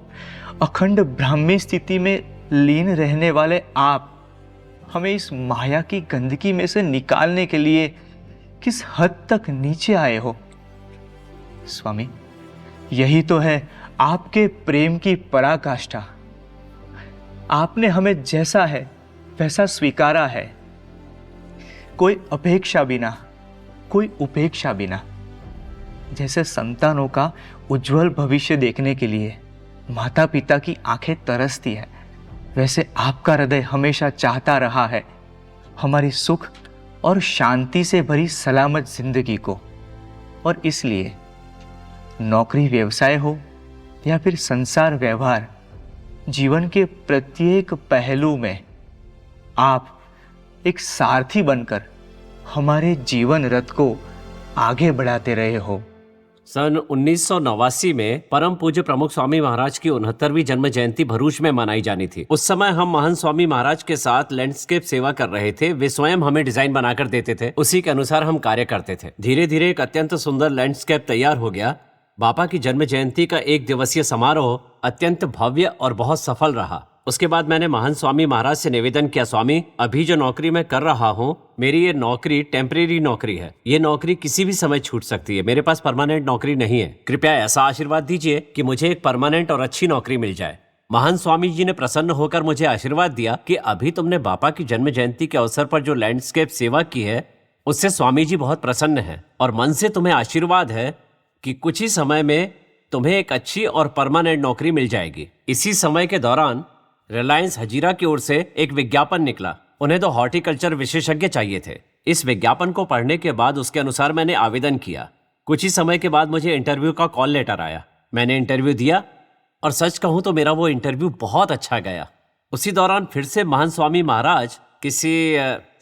F: अखंड ब्राह्मी स्थिति में लीन रहने वाले आप हमें इस माया की गंदगी में से निकालने के लिए किस हद तक नीचे आए हो। स्वामी, यही तो है आपके प्रेम की पराकाष्ठा। आपने हमें जैसा है वैसा स्वीकारा है, कोई अपेक्षा बिना, कोई उपेक्षा बिना। जैसे संतानों का उज्जवल भविष्य देखने के लिए माता पिता की आंखें तरसती है, वैसे आपका हृदय हमेशा चाहता रहा है हमारी सुख और शांति से भरी सलामत जिंदगी को। और इसलिए नौकरी व्यवसाय हो या फिर संसार व्यवहार, जीवन के प्रत्येक पहलू में आप एक सारथी बनकर हमारे जीवन रथ को आगे बढ़ाते रहे हो।
E: सन 1989 में परम पूज्य प्रमुख स्वामी महाराज की 69वीं जन्म जयंती भरूच में मनाई जानी थी। उस समय हम महंत स्वामी महाराज के साथ लैंडस्केप सेवा कर रहे थे। वे स्वयं हमें डिजाइन बनाकर देते थे, उसी के अनुसार हम कार्य करते थे। धीरे धीरे एक अत्यंत सुंदर लैंडस्केप तैयार हो गया। बापा की जन्म जयंती का 1 दिवसीय समारोह अत्यंत भव्य और बहुत सफल रहा। उसके बाद मैंने महान स्वामी महाराज से निवेदन किया, स्वामी अभी जो नौकरी मैं कर रहा हूँ, मेरी ये नौकरी टेम्परेरी नौकरी है, ये नौकरी किसी भी समय छूट सकती है, मेरे पास परमानेंट नौकरी नहीं है, कृपया ऐसा आशीर्वाद दीजिए कि मुझे एक परमानेंट और अच्छी नौकरी मिल जाए। महान स्वामी जी ने प्रसन्न होकर मुझे आशीर्वाद दिया कि अभी तुमने बापा की जन्म जयंती के अवसर पर जो लैंडस्केप सेवा की है उससे स्वामी जी बहुत प्रसन्न है और मन से तुम्हें आशीर्वाद है कि कुछ ही समय में तुम्हें एक अच्छी और परमानेंट नौकरी मिल जाएगी। इसी समय के दौरान रिलायंस हजीरा की ओर से एक विज्ञापन निकला, उन्हें तो हॉर्टिकल्चर विशेषज्ञ चाहिए थे। इस विज्ञापन को पढ़ने के बाद उसके अनुसार मैंने आवेदन किया। कुछ ही समय के बाद मुझे इंटरव्यू का कॉल लेटर आया। मैंने इंटरव्यू दिया और सच कहूं तो मेरा वो इंटरव्यू बहुत अच्छा गया। उसी दौरान फिर से महान स्वामी महाराज किसी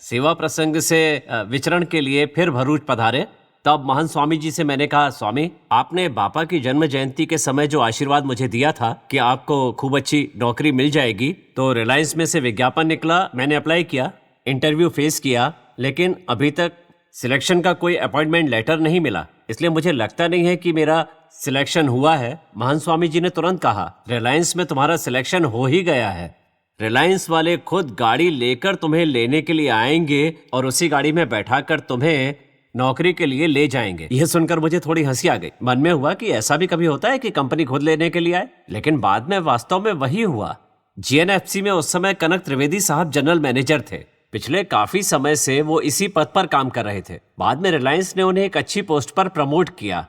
E: सेवा प्रसंग से विचरण के लिए फिर भरूच पधारे। तब महान स्वामी जी से मैंने कहा, स्वामी आपने बापा की जन्म जयंती के समय जो आशीर्वाद मुझे दिया था कि आपको खूब अच्छी नौकरी मिल जाएगी, तो रिलायंस में से विज्ञापन निकला, मैंने अप्लाई किया, इंटरव्यू फेस किया, लेकिन अभी तक सिलेक्शन का कोई अपॉइंटमेंट लेटर नहीं मिला, इसलिए मुझे लगता नहीं है कि मेरा सिलेक्शन हुआ है। महान स्वामी जी ने तुरंत कहा, रिलायंस में तुम्हारा सिलेक्शन हो ही गया है, रिलायंस वाले खुद गाड़ी लेकर तुम्हें लेने के लिए आएंगे और उसी गाड़ी में बैठाकर तुम्हें नौकरी के लिए ले जाएंगे। यह सुनकर मुझे थोड़ी हंसी आ गई। मन में हुआ कि ऐसा भी कभी होता है कि कंपनी खुद लेने के लिए आए, लेकिन बाद में वास्तव में वही हुआ। जीएनएफसी में उस समय कनक त्रिवेदी साहब जनरल मैनेजर थे। पिछले काफी समय से वो इसी पद पर काम कर रहे थे। बाद में रिलायंस ने उन्हें एक अच्छी पोस्ट पर प्रमोट किया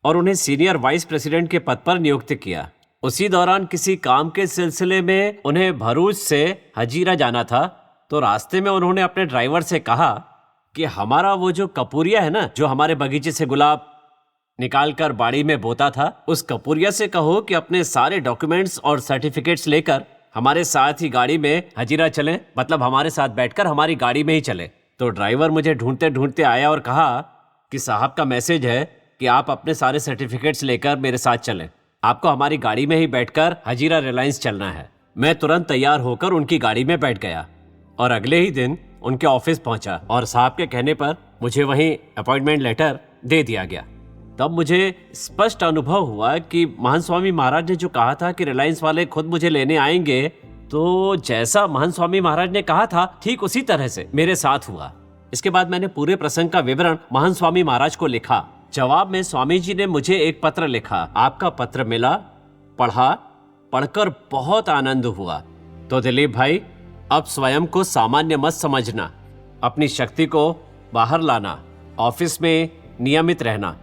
E: और उन्हें सीनियर वाइस प्रेसिडेंट के पद पर नियुक्त किया। उसी दौरान किसी काम के सिलसिले में उन्हें भरूच से हजीरा जाना था, तो रास्ते में उन्होंने अपने ड्राइवर से कहा कि हमारा वो जो कपूरिया है ना, जो हमारे बगीचे से गुलाब निकाल कर बाड़ी में बोता था, उस कपूरिया से कहो कि अपने सारे डॉक्यूमेंट्स और सर्टिफिकेट्स लेकर हमारे साथ ही गाड़ी में हजीरा चले, मतलब हमारे साथ बैठकर हमारी गाड़ी में ही चले। तो ड्राइवर मुझे ढूंढते ढूंढते आया और कहा कि साहब का मैसेज है कि आप अपने सारे सर्टिफिकेट्स लेकर मेरे साथ चलें, आपको हमारी गाड़ी में ही बैठकर हजीरा रिलायंस चलना है। मैं तुरंत तैयार होकर उनकी गाड़ी में बैठ गया और अगले ही दिन उनके ऑफिस पहुंचा और साहब के कहने पर मुझे वहीं अपॉइंटमेंट लेटर दे दिया गया। तब मुझे स्पष्ट अनुभव हुआ कि महान स्वामी महाराज ने जो कहा था कि रिलायंस वाले खुद मुझे लेने आएंगे, तो जैसा महान स्वामी महाराज ने कहा था ठीक उसी तरह से मेरे साथ हुआ। इसके बाद मैंने पूरे प्रसंग का विवरण महान स्वामी महाराज को लिखा। जवाब में स्वामी जी ने मुझे एक पत्र लिखा। आपका पत्र मिला, पढ़ा, पढ़कर बहुत आनंद हुआ। तो दिलीप भाई, अब स्वयं को सामान्य मत समझना, अपनी शक्ति को बाहर लाना, ऑफिस में नियमित रहना,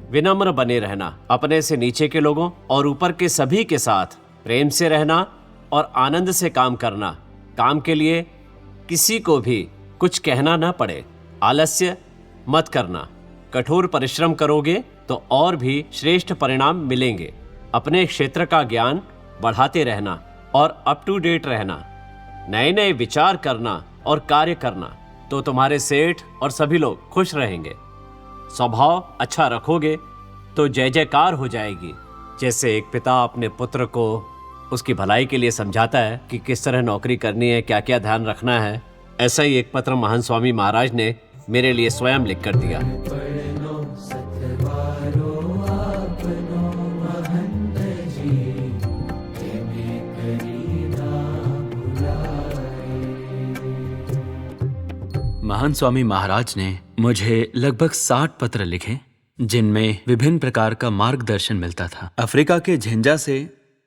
E: विनम्र बने रहना, अपने से नीचे के लोगों और ऊपर के सभी के साथ प्रेम से रहना और आनंद से काम करना। काम के लिए किसी को भी कुछ कहना ना पड़े, आलस्य मत करना, कठोर परिश्रम करोगे तो और भी श्रेष्ठ परिणाम मिलेंगे। अपने क्षेत्र का ज्ञान बढ़ाते रहना और अप टू डेट रहना, नए नए विचार करना और कार्य करना, तो तुम्हारे सेठ और सभी लोग खुश रहेंगे। स्वभाव अच्छा रखोगे तो जय जयकार हो जाएगी। जैसे एक पिता अपने पुत्र को उसकी भलाई के लिए समझाता है कि किस तरह नौकरी करनी है, क्या क्या ध्यान रखना है, ऐसा ही एक पत्र महान स्वामी महाराज ने मेरे लिए स्वयं लिख कर दिया।
D: महान स्वामी महाराज ने मुझे लगभग 60 पत्र लिखे, जिनमें विभिन्न प्रकार का मार्गदर्शन मिलता था। अफ्रीका के झिंजा से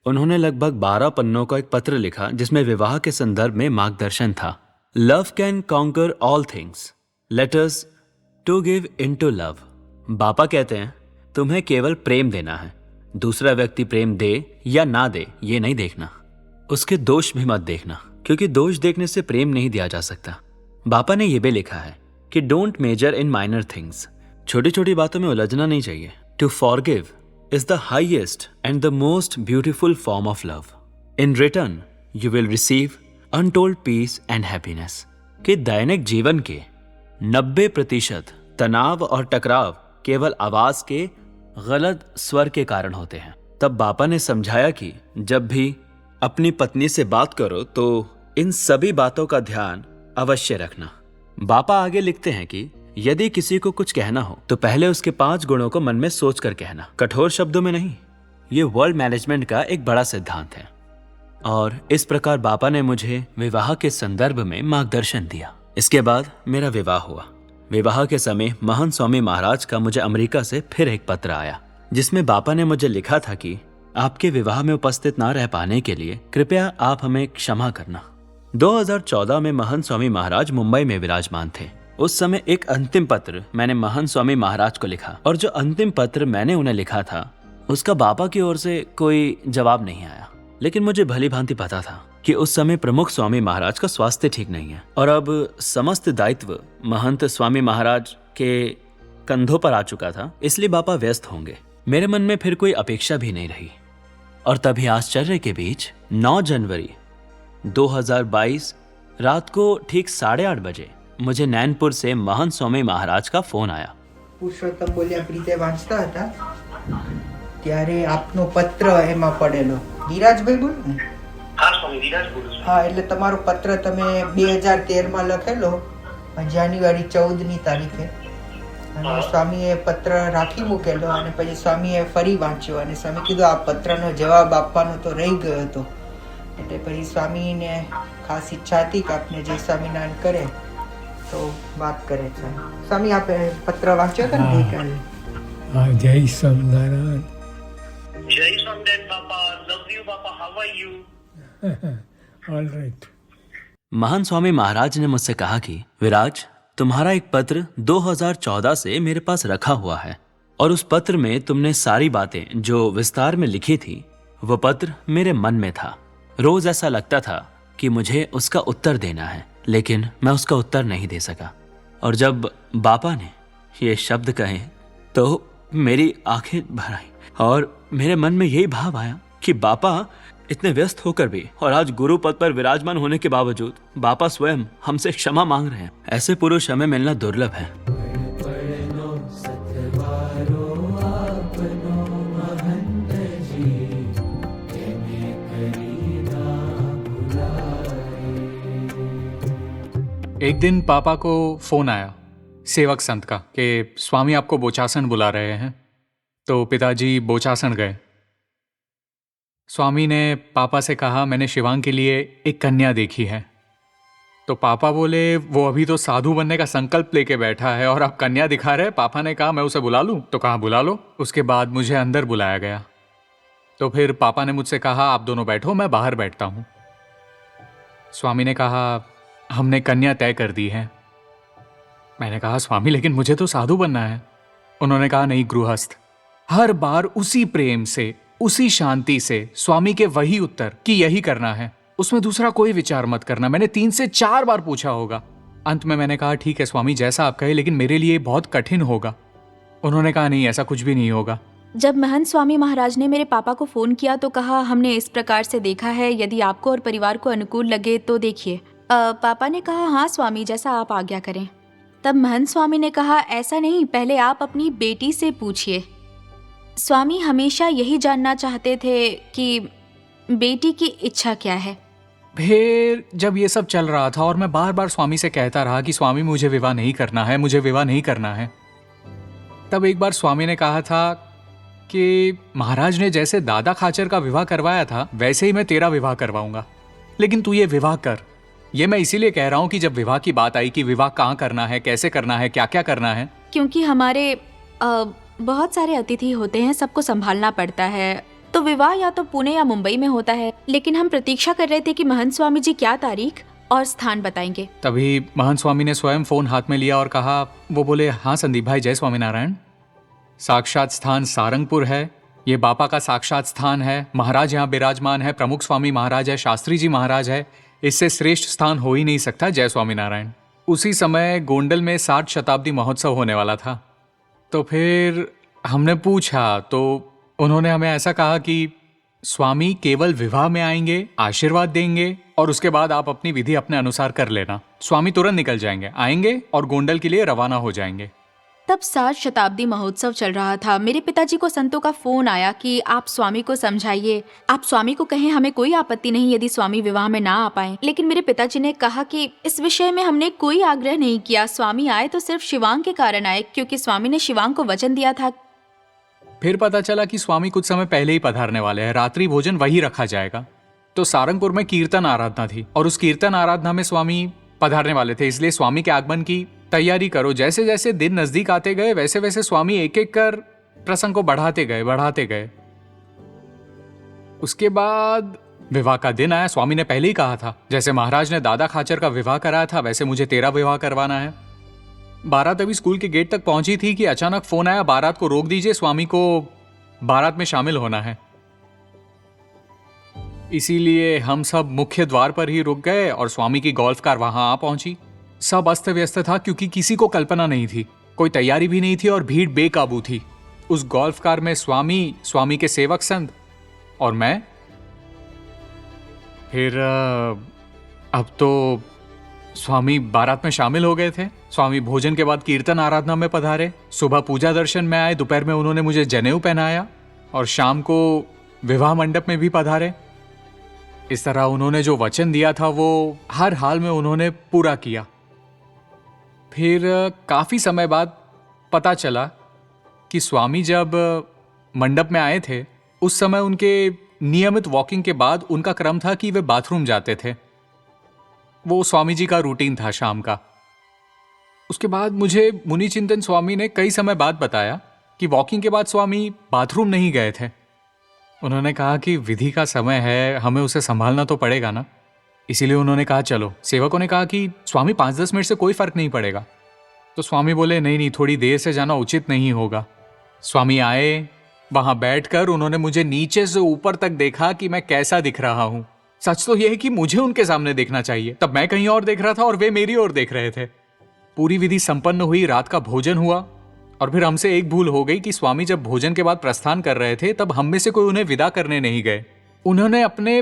D: उन्होंने लगभग 12 पन्नों का एक पत्र लिखा, जिसमें विवाह के संदर्भ में मार्गदर्शन था। Love can conquer all things, let us to give into love. Bapa कहते हैं तुम्हें केवल प्रेम देना है, दूसरा व्यक्ति प्रेम दे या ना दे ये नहीं देखना, उसके दोष भी मत देखना, क्योंकि दोष देखने से प्रेम नहीं दिया जा सकता। बापा ने यह भी लिखा है कि don't measure in minor things, छोटी छोटी बातों में उलझना नहीं चाहिए। To forgive is the highest and the most beautiful form of love. In return you will receive untold peace and happiness. कि दैनिक जीवन के 90% तनाव और टकराव केवल आवाज के गलत स्वर के कारण होते हैं। तब बापा ने समझाया कि जब भी अपनी पत्नी से बात करो तो इन सभी बातों का ध्यान अवश्य रखना। बापा आगे लिखते हैं कि यदि किसी को कुछ कहना हो तो पहले उसके 5 गुणों को मन में सोच कर कहना, कठोर शब्दों में नहीं। ये वर्ल्ड मैनेजमेंट का एक बड़ा सिद्धांत है। और इस प्रकार बापा ने मुझे विवाह के संदर्भ में मार्गदर्शन दिया। इसके बाद मेरा विवाह हुआ। विवाह के समय महंत स्वामी महाराज का मुझे अमेरिका से फिर एक पत्र आया, जिसमें बापा ने मुझे लिखा था कि आपके विवाह में उपस्थित ना रह पाने के लिए कृपया आप हमें क्षमा करना। 2014 में महंत स्वामी महाराज मुंबई में विराजमान थे। उस समय एक अंतिम पत्र मैंने महंत स्वामी महाराज को लिखा, और जो अंतिम पत्र मैंने उन्हें लिखा था उसका बापा की ओर से कोई जवाब नहीं आया। लेकिन मुझे भली भांति पता था कि उस समय प्रमुख स्वामी महाराज का स्वास्थ्य ठीक नहीं है और अब समस्त दायित्व महंत स्वामी महाराज के कंधों पर आ चुका था, इसलिए बापा व्यस्त होंगे। मेरे मन में फिर कोई अपेक्षा भी नहीं रही। और तभी आश्चर्य के बीच 9 जनवरी 2022 रात को ठीक 8:30 बजे मुझे नैनपुर से महंत स्वामी महाराज का फोन आया।
J: પુરુષોત્તમ બોલ્યા પ્રીતે વાંચતા હતા ત્યારે આપનો પત્ર એમાં પડેલો. ધીરાજભાઈ બોલો ને? હા, એટલે તમારો પત્ર તમે 2013 માં લખેલો જાન્યુઆરી 14ની તારીખે, અને સ્વામીએ પત્ર રાખી મૂકેલો, અને પછી સ્વામીએ ફરી વાંચ્યો અને સ્વામી કીધું આ પત્રનો જવાબ આપવાનો તો રહી ગયો હતો. એટલે પછી સ્વામીને ખાસ ઈચ્છા હતી કે આપને જય સ્વામિનારાયણ કરે તો વાત કરે છે. સ્વામી આપે પત્ર વાંચ્યો હતો ને ગઈકાલે?
B: હા, જય સ્વામિનારાયણ.
K: જય Swaminarayan Bapa. Love you Bapa. How are you?
B: All right.
D: Mahant Swami Maharaj ने मुझसे कहा कि विराज, तुम्हारा एक पत्र 2014 से मेरे पास रखा हुआ है और उस पत्र में तुमने सारी बातें जो विस्तार में लिखी थी वो पत्र मेरे मन में था। रोज ऐसा लगता था कि मुझे उसका उत्तर देना है, लेकिन मैं उसका उत्तर नहीं दे सका। और जब बापा ने ये शब्द कहे तो मेरी आंखें भर आई और मेरे मन में यही भाव आया कि बापा इतने व्यस्त होकर भी और आज गुरु पद पर विराजमान होने के बावजूद बापा स्वयं हमसे क्षमा मांग रहे हैं। ऐसे पुरुष हमें मिलना दुर्लभ है।
T: एक दिन पापा को फोन आया सेवक संत का कि स्वामी आपको बोचासन बुला रहे हैं। तो पिताजी बोचासन गए। स्वामी ने पापा से कहा मैंने शिवांग के लिए एक कन्या देखी है। तो पापा बोले वो अभी तो साधु बनने का संकल्प लेके बैठा है और आप कन्या दिखा रहे। पापा ने कहा मैं उसे बुला लूं? तो कहा बुला लो। उसके बाद मुझे अंदर बुलाया गया। तो फिर पापा ने मुझसे कहा आप दोनों बैठो, मैं बाहर बैठता हूं। स्वामी ने कहा हमने कन्या तय कर दी है। मैंने कहा स्वामी लेकिन मुझे तो साधु बनना है। उन्होंने कहा नहीं, गृहस्थ। हर बार उसी प्रेम से, उसी शांति से स्वामी के वही उत्तर कि यही करना है, उसमें दूसरा कोई विचार मत करना। मैंने 3 से 4 बार पूछा होगा। अंत में मैंने कहा ठीक है स्वामी जैसा आप कहे, लेकिन मेरे लिए बहुत कठिन होगा। उन्होंने कहा नहीं, ऐसा कुछ भी नहीं होगा।
S: जब महंत स्वामी महाराज ने मेरे पापा को फोन किया तो कहा हमने इस प्रकार से देखा है, यदि आपको और परिवार को अनुकूल लगे तो देखिए। पापा ने कहा हाँ स्वामी, जैसा आप आज्ञा करें। तब महंत स्वामी ने कहा ऐसा नहीं, पहले आप अपनी बेटी से पूछिए। स्वामी हमेशा यही जानना चाहते थे कि बेटी की इच्छा क्या है।
T: फिर जब ये सब चल रहा था और मैं बार बार स्वामी से कहता रहा कि स्वामी मुझे विवाह नहीं करना है, मुझे विवाह नहीं करना है, तब एक बार स्वामी ने कहा था कि महाराज ने जैसे दादा खाचर का विवाह करवाया था वैसे ही मैं तेरा विवाह करवाऊंगा, लेकिन तू ये विवाह कर। ये मैं इसीलिए कह रहा हूँ कि जब विवाह की बात आई कि विवाह कहाँ करना है, कैसे करना है, क्या क्या करना है,
S: क्योंकि हमारे बहुत सारे अतिथि होते हैं, सबको संभालना पड़ता है, तो विवाह या तो पुणे या मुंबई में होता है। लेकिन हम प्रतीक्षा कर रहे थे कि महंत स्वामी जी क्या तारीख और स्थान बताएंगे।
T: तभी महंत स्वामी ने स्वयं फोन हाथ में लिया और कहा, वो बोले हाँ संदीप भाई, जय स्वामीनारायण। साक्षात स्थान सारंगपुर है, ये बापा का साक्षात स्थान है। महाराज यहाँ विराजमान है, प्रमुख स्वामी महाराज है, शास्त्री जी महाराज है, इससे श्रेष्ठ स्थान हो ही नहीं सकता। जय स्वामीनारायण। उसी समय गोंडल में 60 शताब्दी महोत्सव होने वाला था। तो फिर हमने पूछा तो उन्होंने हमें ऐसा कहा कि स्वामी केवल विवाह में आएंगे, आशीर्वाद देंगे और उसके बाद आप अपनी विधि अपने अनुसार कर लेना। स्वामी तुरंत निकल जाएंगे, आएंगे और गोंडल के लिए रवाना हो जाएंगे।
S: तब 60 शताब्दी महोत्सव चल रहा था। मेरे पिताजी को संतों का फोन आया कि आप स्वामी को समझाइए, आप स्वामी को कहें हमें कोई आपत्ति नहीं यदि स्वामी विवाह में ना आ पाए। लेकिन मेरे पिताजी ने कहा कि इस विषय में हमने कोई आग्रह नहीं किया, स्वामी आए तो सिर्फ शिवांग के कारण आए, क्योंकि स्वामी ने शिवांग को वचन दिया था।
T: फिर पता चला कि स्वामी कुछ समय पहले ही पधारने वाले हैं, रात्रि भोजन वही रखा जाएगा। तो सारंगपुर में कीर्तन आराधना थी और उस कीर्तन आराधना में स्वामी पधारने वाले थे, इसलिए स्वामी के आगमन की तैयारी करो। जैसे जैसे दिन नजदीक आते गए वैसे वैसे स्वामी एक एक कर प्रसंग को बढ़ाते गए। उसके बाद विवाह का दिन आया। स्वामी ने पहले ही कहा था, जैसे महाराज ने दादा खाचर का विवाह कराया था वैसे मुझे तेरा विवाह करवाना है। बारात अभी स्कूल के गेट तक पहुंची थी कि अचानक फोन आया, बारात को रोक दीजिए, स्वामी को बारात में शामिल होना है। इसीलिए हम सब मुख्य द्वार पर ही रुक गए और स्वामी की गोल्फ कार वहां आ पहुंची। सब अस्त व्यस्त था क्योंकि किसी को कल्पना नहीं थी, कोई तैयारी भी नहीं थी और भीड़ बेकाबू थी। उस गोल्फ कार में स्वामी के सेवक संत और मैं। फिर अब तो स्वामी बारात में शामिल हो गए थे। स्वामी भोजन के बाद कीर्तन आराधना में पधारे, सुबह पूजा दर्शन में आए, दोपहर में उन्होंने मुझे जनेऊ पहनाया और शाम को विवाह मंडप में भी पधारे। इस तरह उन्होंने जो वचन दिया था वो हर हाल में उन्होंने पूरा किया। फिर काफी समय बाद पता चला कि स्वामी जब मंडप में आए थे उस समय उनके नियमित वॉकिंग के बाद उनका क्रम था कि वे बाथरूम जाते थे। वो स्वामी जी का रूटीन था शाम का। उसके बाद मुझे मुनि चिंतन स्वामी ने कई समय बाद बताया कि वॉकिंग के बाद स्वामी बाथरूम नहीं गए थे। उन्होंने कहा कि विधि का समय है, हमें उसे संभालना तो पड़ेगा ना, इसीलिए उन्होंने कहा चलो। सेवकों ने कहा कि स्वामी 5-10 मिनट से कोई फर्क नहीं पड़ेगा। तो स्वामी बोले नहीं, थोड़ी देर से जाना उचित नहीं होगा। स्वामी आए, वहां बैठकर उन्होंने मुझे नीचे से ऊपर तक देखा कि मैं कैसा दिख रहा हूं। सच तो यह है कि मुझे उनके सामने देखना चाहिए, तब मैं कहीं और देख रहा था और वे मेरी ओर देख रहे थे। पूरी विधि संपन्न हुई, रात का भोजन हुआ और फिर हमसे एक भूल हो गई कि स्वामी जब भोजन के बाद प्रस्थान कर रहे थे तब हम में से कोई उन्हें विदा करने नहीं गए। उन्होंने अपने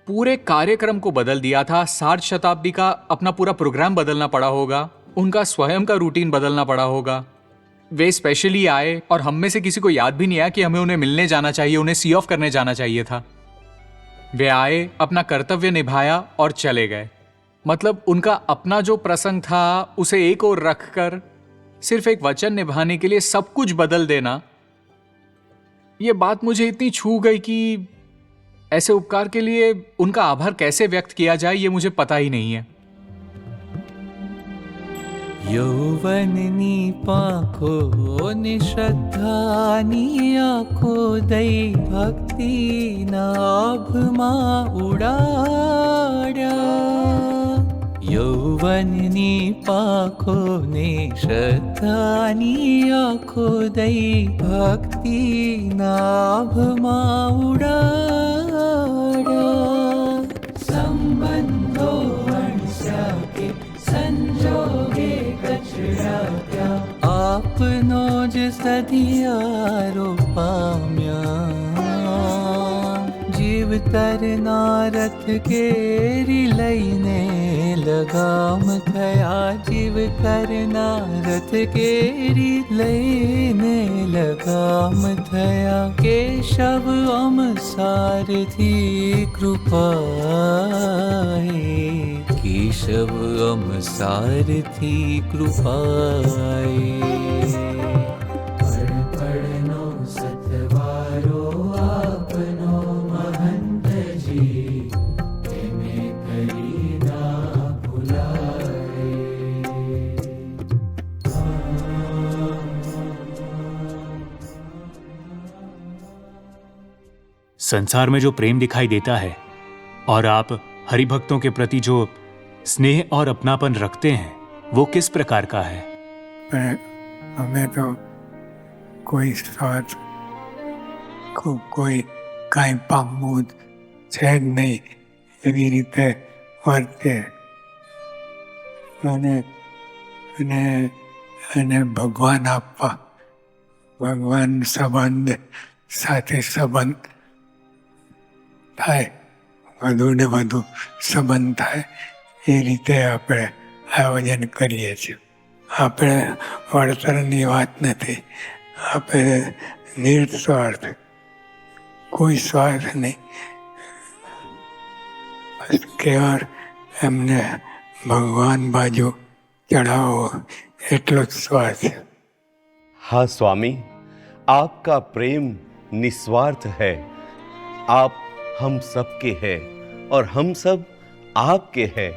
T: पूरे कार्यक्रम को बदल दिया था। 60 शताब्दी का अपना पूरा प्रोग्राम बदलना पड़ा होगा, उनका स्वयं का रूटीन बदलना पड़ा होगा। वे स्पेशली आए और हम में से किसी को याद भी नहीं आया कि हमें उन्हें मिलने जाना चाहिए, उन्हें सी ऑफ करने जाना चाहिए था। वे आए, अपना कर्तव्य निभाया और चले गए। मतलब उनका अपना जो प्रसंग था उसे एक ओर रखकर सिर्फ एक वचन निभाने के लिए सब कुछ बदल देना, यह बात मुझे इतनी छू गई कि ऐसे उपकार के लिए उनका आभार कैसे व्यक्त किया जाए ये मुझे पता ही नहीं है।
I: यौवननी पाखो निश्रद्धानी आँखो दई भक्ति नाभमा उडाड्या। यौवननी पाखो निश्रद्धानी आँखो दई भक्ति नाभमा उडाड्या। संबंधो वंश्या के संजोगे कचरा क्या, आपनो ज सधियारो पाम्या। जीव तरना रथ केरी लईने लगाम थया। जीव करना रथ केरी लईने लगाम थया। केशव अम सारथी कृपाए। केशव अम सारथी कृपाए। पढ़नो सतवारो आपनो महंत जी, तेमे करी ना भुलाए।
T: संसार में जो प्रेम दिखाई देता है और आप हरिभक्तों के प्रति जो स्नेह और अपनापन रखते हैं वो किस प्रकार का है?
B: हमें तो कोई स्वार्थ કોઈ કાંઈ પામવું છે જ નહીં એવી રીતે વર્તે અને અને અને ભગવાન આપવા, ભગવાન સંબંધ સાથે સંબંધ થાય, વધુ ને વધુ સંબંધ થાય એ રીતે આપણે આયોજન કરીએ છીએ. આપણે વળતરની વાત નથી, આપણે નિસ્વાર્થ, કોઈ સ્વાર્થ નહીં, કેવળ એમને ભગવાન બાજુ ચढ़ाओ એટલો જ સ્વાર્થ.
V: हाँ स्वामी, आपका प्रेम निस्वार्थ है. आप हम सबके हैं और हम सब आपके हैं।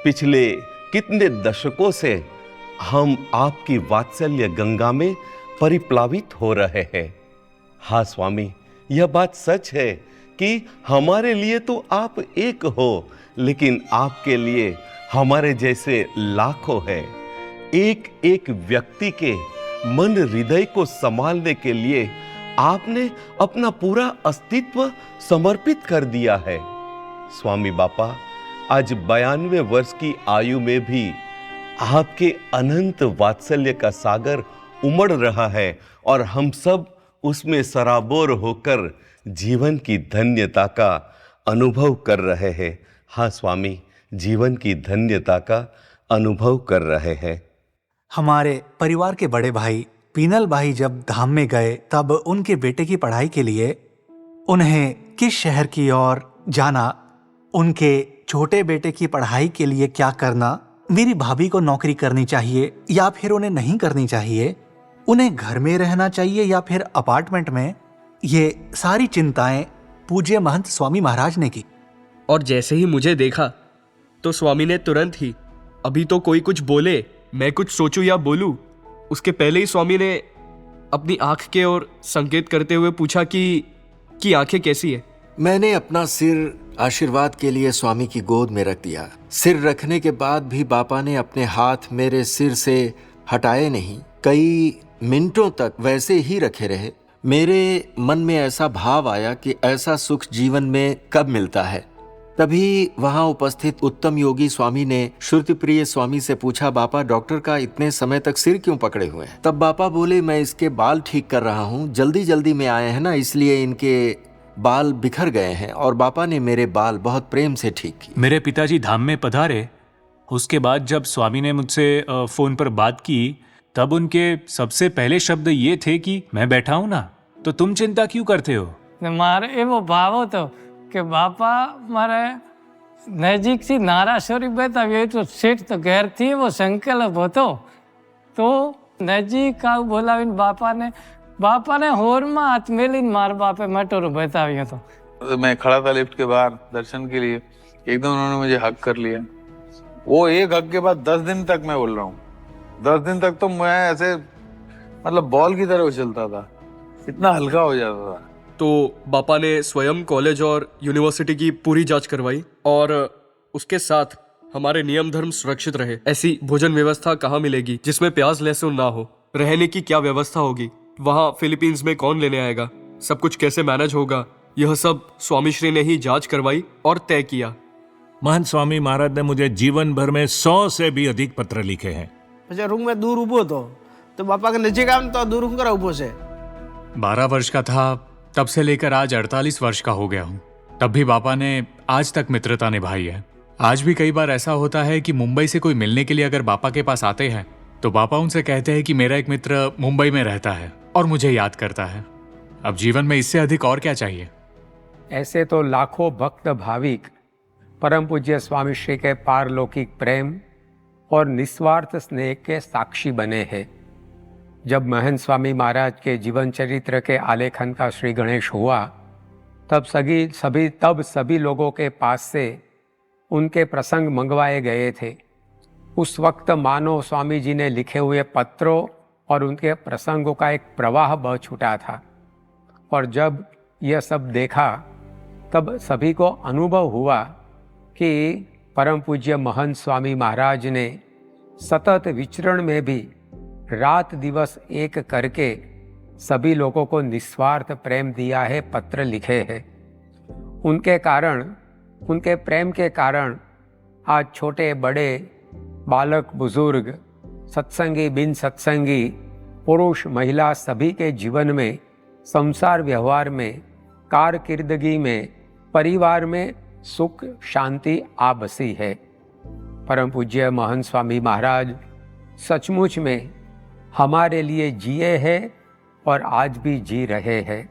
V: पिछले कितने दशकों से हम आपकी वात्सल्य गंगा में परिप्लावित हो रहे हैं। हाँ स्वामी, यह बात सच है कि हमारे लिए तो आप एक हो, लेकिन आपके लिए हमारे जैसे लाखों हैं। एक एक व्यक्ति के मन हृदय को संभालने के लिए आपने अपना पूरा अस्तित्व समर्पित कर दिया है। स्वामी बापा, आज 92 वर्ष की आयु में भी आपके अनंत वात्सल्य का सागर उमड़ रहा है और हम सब उसमें सराबोर होकर जीवन की धन्यता का अनुभव कर रहे हैं। हाँ स्वामी, जीवन की धन्यता का अनुभव कर रहे हैं।
G: हमारे परिवार के बड़े भाई पीनल भाई जब धाम में गए तब उनके बेटे की पढ़ाई के लिए उन्हें किस शहर की ओर जाना, उनके छोटे बेटे की पढ़ाई के लिए क्या करना, मेरी भाभी को नौकरी करनी चाहिए या फिर उन्हें नहीं करनी चाहिए, उन्हें घर में रहना चाहिए या फिर अपार्टमेंट में, ये सारी चिंताएं पूज्य महंत स्वामी महाराज ने की।
O: और जैसे ही मुझे देखा तो स्वामी ने तुरंत ही, अभी तो कोई कुछ बोले, मैं कुछ सोचूं या बोलूं, उसके पहले ही स्वामी ने अपनी आंख के ओर संकेत करते हुए पूछा कि आंखें कैसी है।
A: मैंने अपना सिर आशीर्वाद के लिए स्वामी की गोद में रख दिया। सिर रखने के बाद भी बापा ने अपने हाथ मेरे सिर से हटाए नहीं। कई मिनटों तक वैसे ही रखे रहे। मेरे मन में ऐसा भाव आया कि ऐसा सुख जीवन में कब मिलता है। तभी वहां उपस्थित उत्तम योगी स्वामी ने श्रुति प्रिय स्वामी से पूछा, बापा डॉक्टर का इतने समय तक सिर क्यों पकड़े हुए हैं? तब बापा बोले, मैं इसके बाल ठीक कर रहा हूँ, जल्दी जल्दी में आए हैं ना, इसलिए इनके बाल बिखर गए हैं। और बापा ने मेरे बाल बहुत प्रेम से ठीक किए।
T: मेरे पिताजी धाम में पधारे, उसके बाद जब स्वामी ने मुझसे फोन पर बात की तब उनके सबसे पहले शब्द ये थे कि मैं बैठा हूं ना, तो तुम चिंता क्यों करते हो?
L: મારે એવો ભાવ હતો કે બાપા મારે નજીકથી નારાશ્વરી બતાવી તો શેઠ તો ઘેરથી એવો સંકલ્પ હતો તો નજીક આવું બોલાવીને બાપાને હોરમાં હાથ મેલીને મારા બાપે મટોરો બતાવ્યો હતો।
W: मैं खड़ा था लिफ्ट के बाहर दर्शन के लिए, एकदम उन्होंने मुझे हक कर लिया। वो एक हक के बाद 10 दिन तक मैं बोल रहा हूँ, 10 दिन तक तो मैं ऐसे मतलब बॉल की तरह उछलता था, इतना हल्का हो जाता था।
O: तो बापा ने स्वयं कॉलेज और यूनिवर्सिटी की पूरी जांच करवाई और उसके साथ हमारे नियम धर्म सुरक्षित रहे। ऐसी भोजन व्यवस्था कहाँ मिलेगी जिसमें प्याज लहसुन ना हो, रहने की क्या व्यवस्था होगी, वहाँ फिलीपींस में कौन लेने आएगा, सब कुछ कैसे मैनेज होगा, यह सब स्वामी श्री ने ही जांच करवाई और तय किया।
R: महंत स्वामी महाराज ने मुझे जीवन भर में 100 से भी अधिक पत्र लिखे हैं।
X: रूम में दूर उभो तो बापा के नजीक आम तो दूर करा उभो से।
T: 12 वर्ष का था तब से लेकर आज 48 वर्ष का हो गया हूँ। तब भी बापा ने आज तक मित्रता निभाई है। आज भी कई बार ऐसा होता है कि मुंबई से कोई मिलने के लिए अगर बापा के पास आते हैं तो बापा उनसे कहते हैं कि मेरा एक मित्र मुंबई में रहता है और मुझे याद करता है। अब जीवन में इससे अधिक और क्या चाहिए?
Y: ऐसे तो लाखों भक्त भाविक परम पूज्य स्वामी श्री के पारलौकिक प्रेम और निस्वार्थ स्नेह के साक्षी बने हैं। जब महंत स्वामी महाराज के जीवन चरित्र के आलेखन का श्री गणेश हुआ तब सभी लोगों के पास से उनके प्रसंग मंगवाए गए थे। उस वक्त मानो स्वामी जी ने लिखे हुए पत्रों और उनके प्रसंगों का एक प्रवाह बह छूटा था। और जब यह सब देखा तब सभी को अनुभव हुआ कि परम पूज्य महंत स्वामी महाराज ने सतत विचरण में भी रात दिवस एक करके सभी लोगों को निस्वार्थ प्रेम दिया है, पत्र लिखे हैं। उनके प्रेम के कारण आज छोटे बड़े, बालक बुजुर्ग, सत्संगी बिन सत्संगी, पुरुष महिला सभी के जीवन में, संसार व्यवहार में, कारकिर्दगी में, परिवार में सुख शांति आ बसी है। परम पूज्य महंत स्वामी महाराज सचमुच में हमारे लिए जिए हैं और आज भी जी रहे हैं।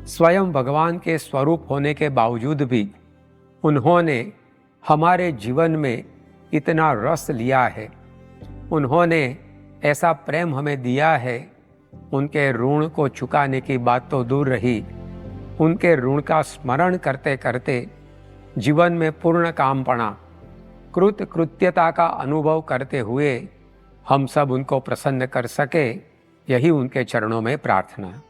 Y: स्वयं भगवान के स्वरूप होने के बावजूद भी उन्होंने हमारे जीवन में इतना रस लिया है, उन्होंने ऐसा प्रेम हमें दिया है। उनके ऋण को चुकाने की बात तो दूर रही, उनके ऋण का स्मरण करते करते जीवन में पूर्ण कामपणा, कृत कृत्यता का अनुभव करते हुए हम सब उनको प्रसन्न कर सके, यही उनके चरणों में प्रार्थना।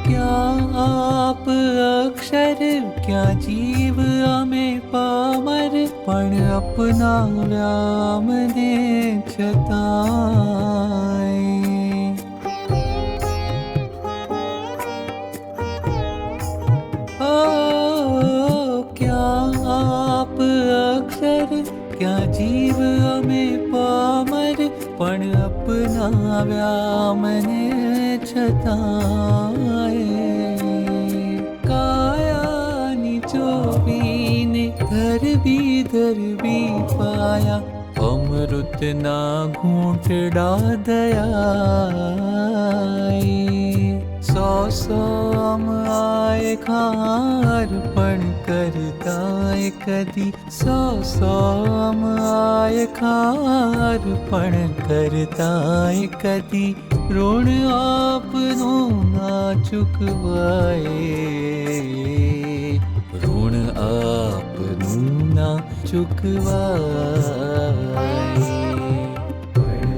I: क्या आप अक्षर, क्या जीव हमें पामर, पण अपना व्याम दे छताए। क्या आप अक्षर, क्या जीव हमें पामर, पण अपना व्याम ने छताए। काया निचोबीने धर भी पाया, अमृत ना घूंटड़ा दयाए। सौ हम आए खार पण करताए कदी, सौ हम आए खार पण करताए कदी, ऋण आपनो ना चुकवाए, ऋण आपनो ना चुकवाए।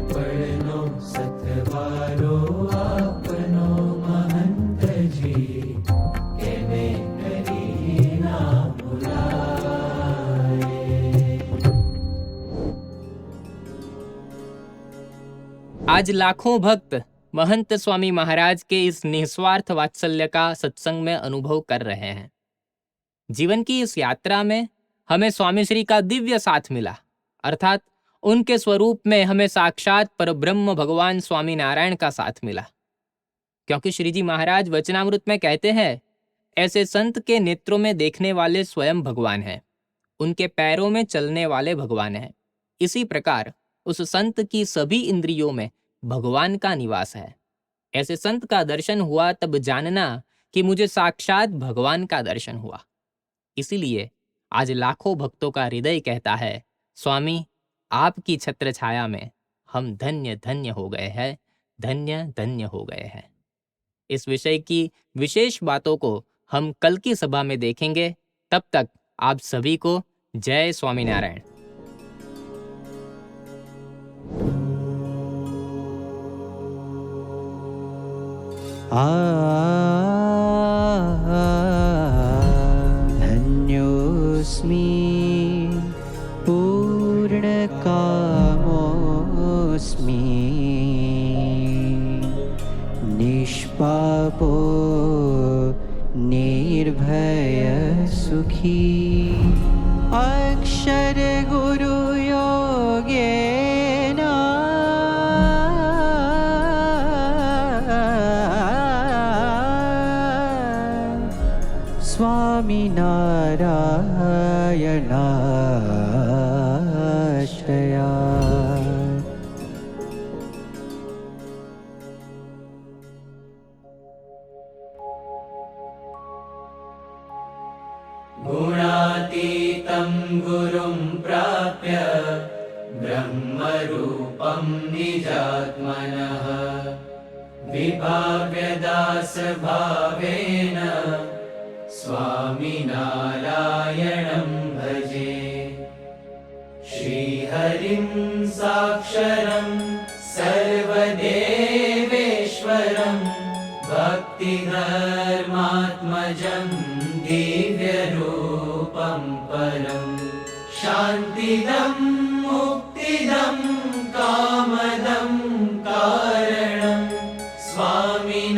I: पढ़नो सतवारो आपनो महंत जी, केने करी ना भुलाए।
H: आज लाखों भक्त महंत स्वामी महाराज के इस निस्वार्थ वात्सल्य का सत्संग में अनुभव कर रहे हैं। जीवन की इस यात्रा में हमें स्वामी श्री का दिव्य साथ मिला, अर्थात उनके स्वरूप में हमें साक्षात परब्रह्म भगवान स्वामी नारायण का साथ मिला। क्योंकि श्री जी महाराज वचनामृत में कहते हैं, ऐसे संत के नेत्रों में देखने वाले स्वयं भगवान हैं, उनके पैरों में चलने वाले भगवान हैं। इसी प्रकार उस संत की सभी इंद्रियों में भगवान का निवास है। ऐसे संत का दर्शन हुआ तब जानना कि मुझे साक्षात भगवान का दर्शन हुआ। इसीलिए आज लाखों भक्तों का हृदय कहता है, स्वामी आपकी छत्र छाया में हम धन्य धन्य हो गए हैं, धन्य धन्य हो गए हैं। इस विषय की विशेष बातों को हम कल की सभा में देखेंगे। तब तक आप सभी को जय स्वामीनारायण।
I: धन्योऽस्मि पूर्णकामोऽस्मि, निष्पापो निर्भय सुखी, अक्षर गुरु योगेन स्वामी नारायणाश्रया। गुणातीतं गुरुं प्राप्य ब्रह्मरूपं निजात्मनः, विभाव्यदासभावेन स्वामिनारायणं भजे। श्रीहरिं साक्षरं सर्वदेवेश्वरं, भक्तिधर्मात्मजं दिव्यरूपं परं, शान्तिदं मुक्तिदं कामदं कारणं, स्वामिनारायणं